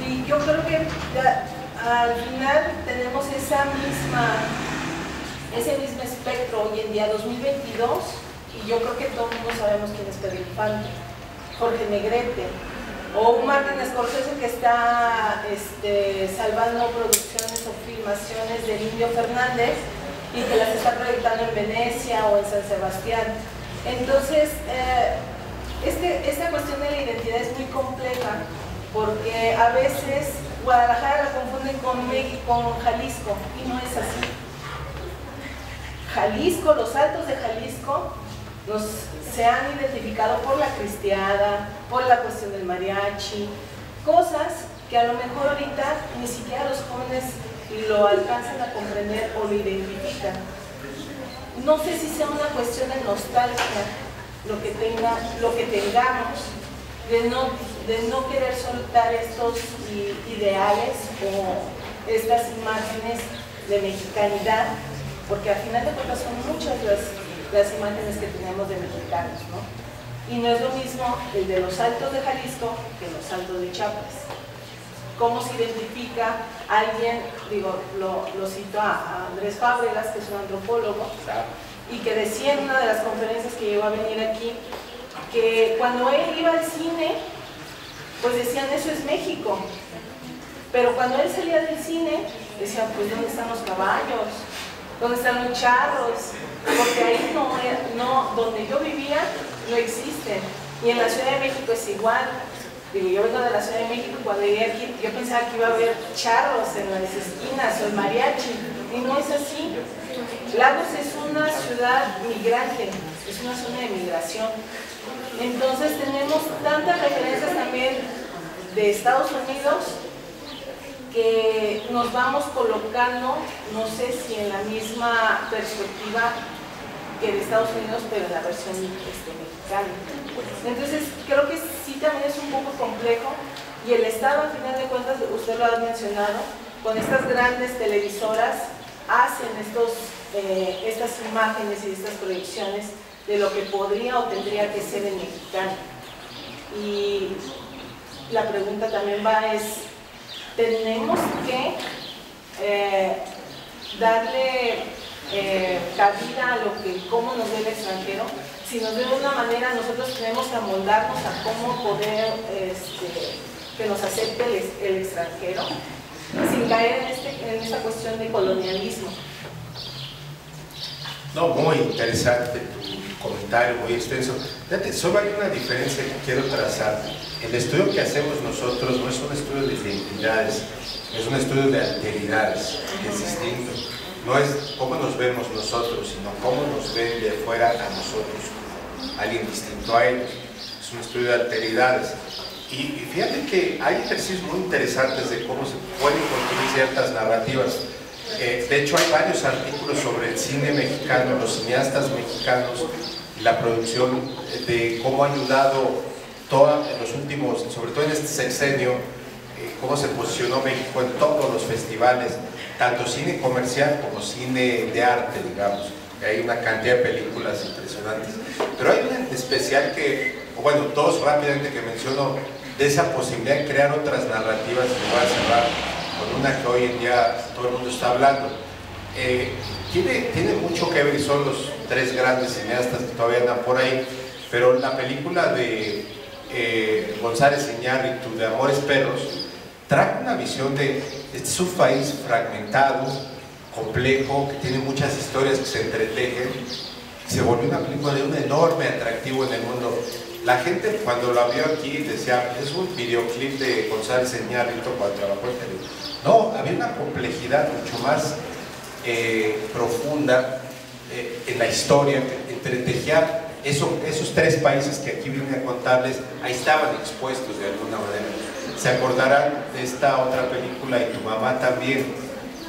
Speaker 5: Y yo creo que al final tenemos ese mismo espectro hoy en día, 2022, y yo creo que todo el mundo sabemos quién es Pedro Infante, Jorge Negrete, o un Martin Scorsese que está salvando producciones o filmaciones de Indio Fernández y que las está proyectando en Venecia o en San Sebastián. Entonces, esta cuestión de la identidad es muy compleja, porque a veces Guadalajara la confunden con Jalisco, y no es así. Jalisco, los altos de Jalisco, se han identificado por la cristiada, por la cuestión del mariachi, cosas que a lo mejor ahorita ni siquiera los jóvenes lo alcanzan a comprender o lo identifican. No sé si sea una cuestión de nostalgia lo que tengamos, de no querer soltar estos ideales o estas imágenes de mexicanidad, porque al final de cuentas son muchas las imágenes que tenemos de mexicanos, ¿no? Y no es lo mismo el de los Altos de Jalisco que los Altos de Chiapas. ¿Cómo se identifica a alguien? Digo, lo cito a Andrés Fábregas, que es un antropólogo, y que decía en una de las conferencias que llegó a venir aquí, que cuando él iba al cine, pues decían, eso es México. Pero cuando él salía del cine, decían, pues ¿dónde están los caballos? ¿Dónde están los charros? Porque ahí no, donde yo vivía, no existen. Y en la Ciudad de México es igual. Digo, yo vengo de la Ciudad de México, cuando llegué aquí, yo pensaba que iba a haber charros en las esquinas o el mariachi, y no es así. Lagos es una ciudad migrante, es una zona de migración. Entonces tenemos tantas referencias también de Estados Unidos que nos vamos colocando, no sé si en la misma perspectiva que de Estados Unidos, pero en la versión mexicana. Entonces creo que sí también es un poco complejo, y el Estado, al final de cuentas, usted lo ha mencionado, con estas grandes televisoras hacen estas imágenes y estas proyecciones de lo que podría o tendría que ser el mexicano. Y la pregunta también es, tenemos que darle cabida a cómo nos ve el extranjero. Si nos ve de una manera, nosotros tenemos que amoldarnos a cómo poder que nos acepte el extranjero, sin caer en esta cuestión de colonialismo.
Speaker 3: No, muy interesante tu comentario, muy extenso. Fíjate, solo hay una diferencia que quiero trazar. El estudio que hacemos nosotros no es un estudio de identidades, es un estudio de alteridades, es distinto. No es cómo nos vemos nosotros, sino cómo nos ven de fuera a nosotros, alguien distinto a ellos. Es un estudio de alteridades. Y fíjate que hay ejercicios muy interesantes de cómo se pueden construir ciertas narrativas. De hecho, hay varios artículos sobre el cine mexicano, los cineastas mexicanos, la producción, de cómo ha ayudado en los últimos, sobre todo en este sexenio, cómo se posicionó México en todos los festivales, tanto cine comercial como cine de arte, digamos. Hay una cantidad de películas impresionantes. Pero hay una en especial bueno, dos rápidamente que menciono, de esa posibilidad de crear otras narrativas, que voy a cerrar con una que hoy en día todo el mundo está hablando. Tiene mucho que ver, y son los tres grandes cineastas que todavía andan por ahí, pero la película de González Iñárritu, de Amores Perros, trae una visión de este es un país fragmentado, complejo, que tiene muchas historias que se entretejen. Se volvió una película de un enorme atractivo en el mundo. La gente cuando la vio aquí decía, es un videoclip de González Iñárritu cuando trabajó en televisión. No, había una complejidad mucho más profunda en la historia, que entretejía esos tres países que aquí vine a contarles, ahí estaban expuestos de alguna manera. Se acordarán de esta otra película, Y tu mamá también,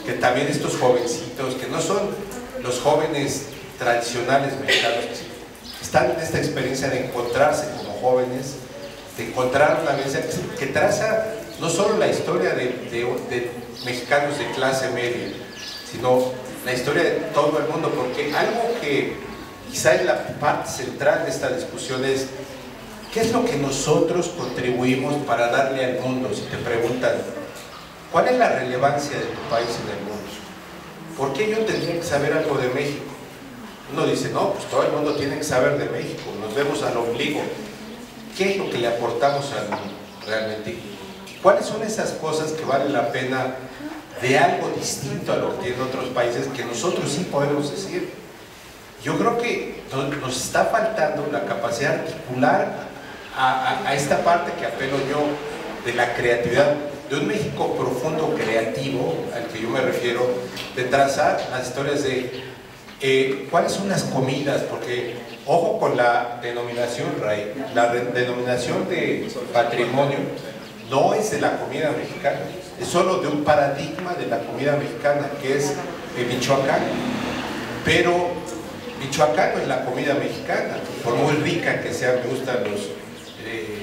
Speaker 3: que también estos jovencitos, que no son los jóvenes tradicionales mexicanos, están en esta experiencia de encontrarse como jóvenes, de encontrar una vivencia que traza no solo la historia de mexicanos de clase media, sino la historia de todo el mundo, porque algo que quizá es la parte central de esta discusión es ¿qué es lo que nosotros contribuimos para darle al mundo? Si te preguntan, ¿cuál es la relevancia de tu país en el mundo? ¿Por qué yo tendría que saber algo de México? Uno dice, no, pues todo el mundo tiene que saber de México, nos vemos al ombligo. ¿Qué es lo que le aportamos al mundo realmente? ¿Cuáles son esas cosas que vale la pena de algo distinto a lo que tienen otros países que nosotros sí podemos decir? Yo creo que nos está faltando la capacidad de articular a esta parte que apelo yo de la creatividad, de un México profundo creativo, al que yo me refiero, de trazar las historias de cuáles son las comidas, porque ojo con la denominación, Ray, la denominación de patrimonio no es de la comida mexicana, es solo de un paradigma de la comida mexicana, que es Michoacán, pero Michoacán no es la comida mexicana, por muy rica que sea. Me gustan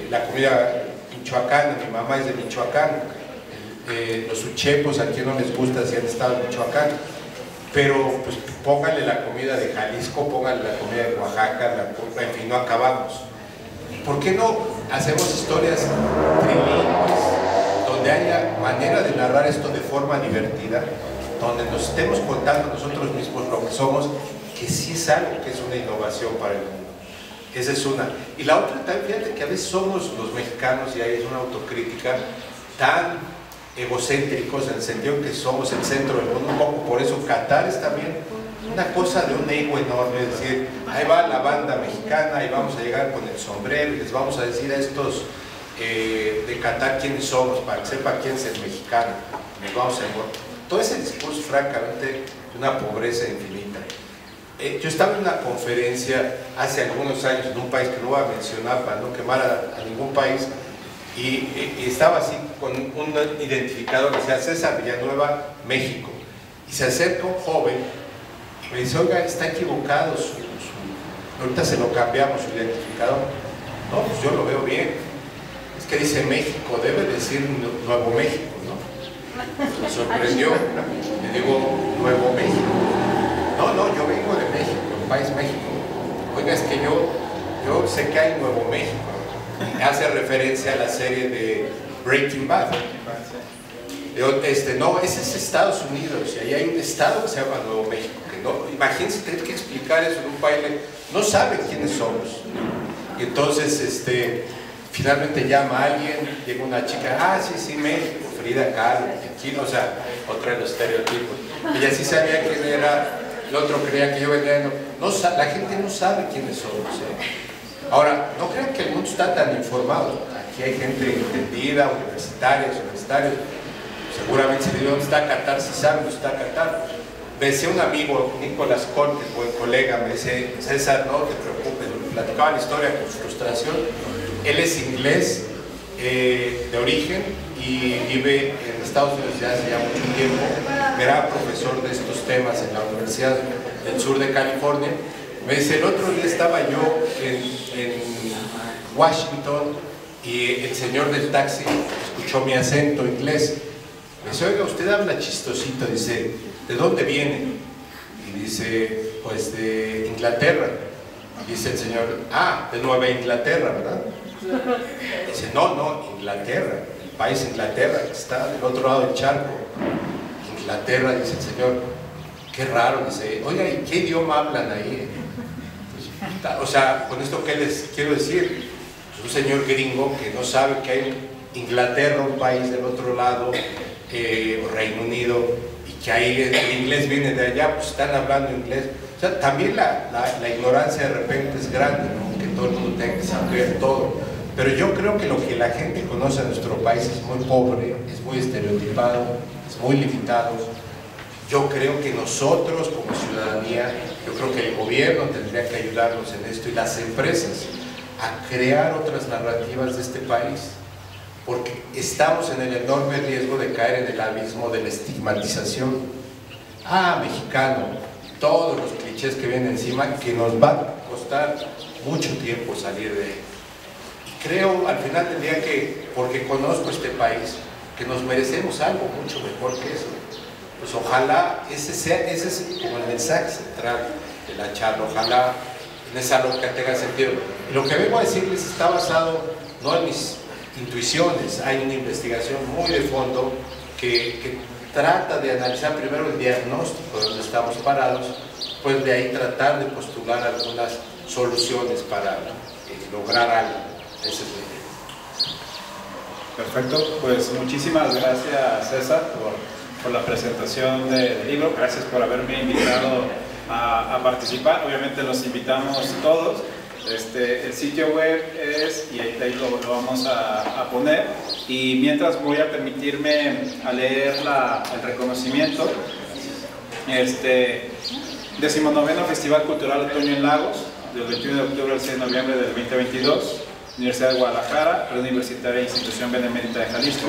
Speaker 3: la comida michoacana, mi mamá es de Michoacán, los uchepos, a quien no les gusta si han estado en Michoacán, pero pues pónganle la comida de Jalisco, pónganle la comida de Oaxaca, en fin, no acabamos. ¿Por qué no hacemos historias trilingües, donde haya manera de narrar esto de forma divertida, donde nos estemos contando nosotros mismos lo que somos, que sí es algo que es una innovación para el mundo? Esa es una. Y la otra, también fíjate que a veces somos los mexicanos, y ahí es una autocrítica, tan egocéntricos en el sentido que somos el centro del mundo, un poco por eso Qatar es también una cosa de un ego enorme, es decir, ahí va la banda mexicana y vamos a llegar con el sombrero y les vamos a decir a estos de Qatar quiénes somos, para que sepa quién es el mexicano, nos vamos a todo ese discurso francamente de una pobreza infinita. Yo estaba en una conferencia hace algunos años en un país que no voy a mencionar para no quemar a ningún país, y estaba así con un identificador que decía César Villanueva, México, y se acerca un joven y me dice, oiga, está equivocado, ahorita se lo cambiamos su identificador. No, pues yo lo veo bien, es que dice México, debe decir Nuevo México, ¿no? Me sorprendió, le digo Nuevo México. No, yo vengo de México, el país México. Oiga, es que yo sé que hay Nuevo México. Hace referencia a la serie de Breaking Bad. No, ese es Estados Unidos, y ahí hay un estado que se llama Nuevo México. Que no, imagínense tener que explicar eso en un país, no saben quiénes somos. Y entonces, finalmente llama a alguien, llega una chica, sí, México, Frida Kahlo, Chino, o sea, otro de los estereotipos. Ella sí sabía quién era. El otro creía que yo venía, la gente no sabe quiénes somos. Ahora, no crean que el mundo está tan informado. Aquí hay gente entendida, universitarios. Seguramente si le digo dónde está Qatar, si saben dónde está Qatar. Me decía un amigo, Nicolás Cortes, buen colega, me dice, César, no te preocupes, platicaba la historia con frustración. Él es inglés de origen y vive en Estados Unidos ya hace mucho tiempo. Era profesor de estos temas en la Universidad del Sur de California. Me dice, el otro día estaba yo en Washington y el señor del taxi escuchó mi acento inglés. Me dice, oiga, usted habla chistosito. Dice, ¿de dónde viene? Y dice, pues de Inglaterra. Dice el señor, de Nueva Inglaterra, ¿verdad? Dice, no, Inglaterra, el país Inglaterra, que está del otro lado del charco. Inglaterra, dice el señor, qué raro. Dice, oiga, ¿y qué idioma hablan ahí? O sea, con esto, ¿qué les quiero decir? Pues un señor gringo que no sabe que hay Inglaterra, un país del otro lado, o Reino Unido, y que ahí el inglés viene de allá, pues están hablando inglés. O sea, también la ignorancia de repente es grande, ¿no? Que todo el mundo tenga que saber todo. Pero yo creo que lo que la gente conoce de nuestro país es muy pobre, es muy estereotipado, es muy limitado. Yo creo que nosotros como ciudadanía, yo creo que el gobierno tendría que ayudarnos en esto y las empresas a crear otras narrativas de este país, porque estamos en el enorme riesgo de caer en el abismo de la estigmatización. Mexicano, todos los clichés que vienen encima, que nos va a costar mucho tiempo salir de él. Y creo, al final tendría que, porque conozco este país, que nos merecemos algo mucho mejor que eso. Pues ojalá ese es como el mensaje central de la charla, ojalá en esa lógica tenga sentido. Y lo que vengo a decirles está basado no en mis intuiciones, hay una investigación muy de fondo que trata de analizar primero el diagnóstico de donde estamos parados, pues de ahí tratar de postular algunas soluciones para lograr algo. Ese es el tema.
Speaker 2: Perfecto, pues muchísimas gracias, César, por la presentación del libro. Gracias por haberme invitado a participar. Obviamente los invitamos todos. El sitio web es, y ahí lo vamos a poner, y mientras voy a permitirme a leer el reconocimiento. 19º Festival Cultural Otoño en Lagos, del 21 de octubre al 6 de noviembre del 2022, Universidad de Guadalajara, Red Universitaria e Institución Benemérita de Jalisco,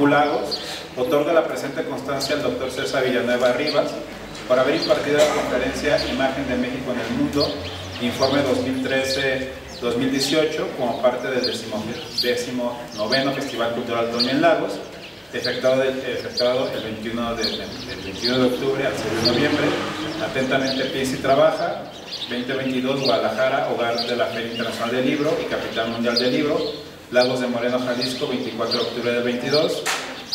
Speaker 2: Lagos. Otorga la presente constancia al Dr. César Villanueva Rivas por haber impartido la conferencia Imagen de México en el Mundo, Informe 2013 2018 como parte del 19º Festival Cultural Otoño en Lagos, efectuado el 21 de octubre al 6 de noviembre. Atentamente Piensa y Trabaja, 2022, Guadalajara, hogar de la Feria Internacional del Libro y capital mundial del libro, Lagos de Moreno, Jalisco, 24 de octubre del 22.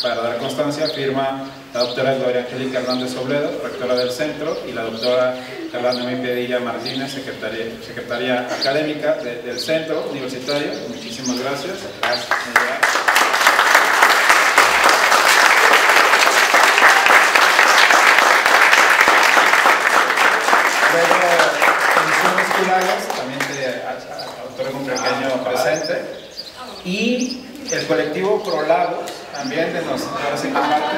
Speaker 2: Para dar constancia, firma la doctora Gloria Angélica Hernández Obledo, rectora del centro, y la doctora Carla Noemí Pedilla Martínez, secretaria académica del centro universitario. Muchísimas gracias. Gracias, señora. También te otorgo un pequeño presente. Y el colectivo ProLagos también ahora sí comparte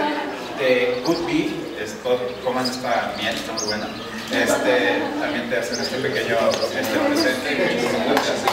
Speaker 2: de Good Bee, coman esta miel, está muy buena. También te hacen este pequeño presente. Muchísimas gracias.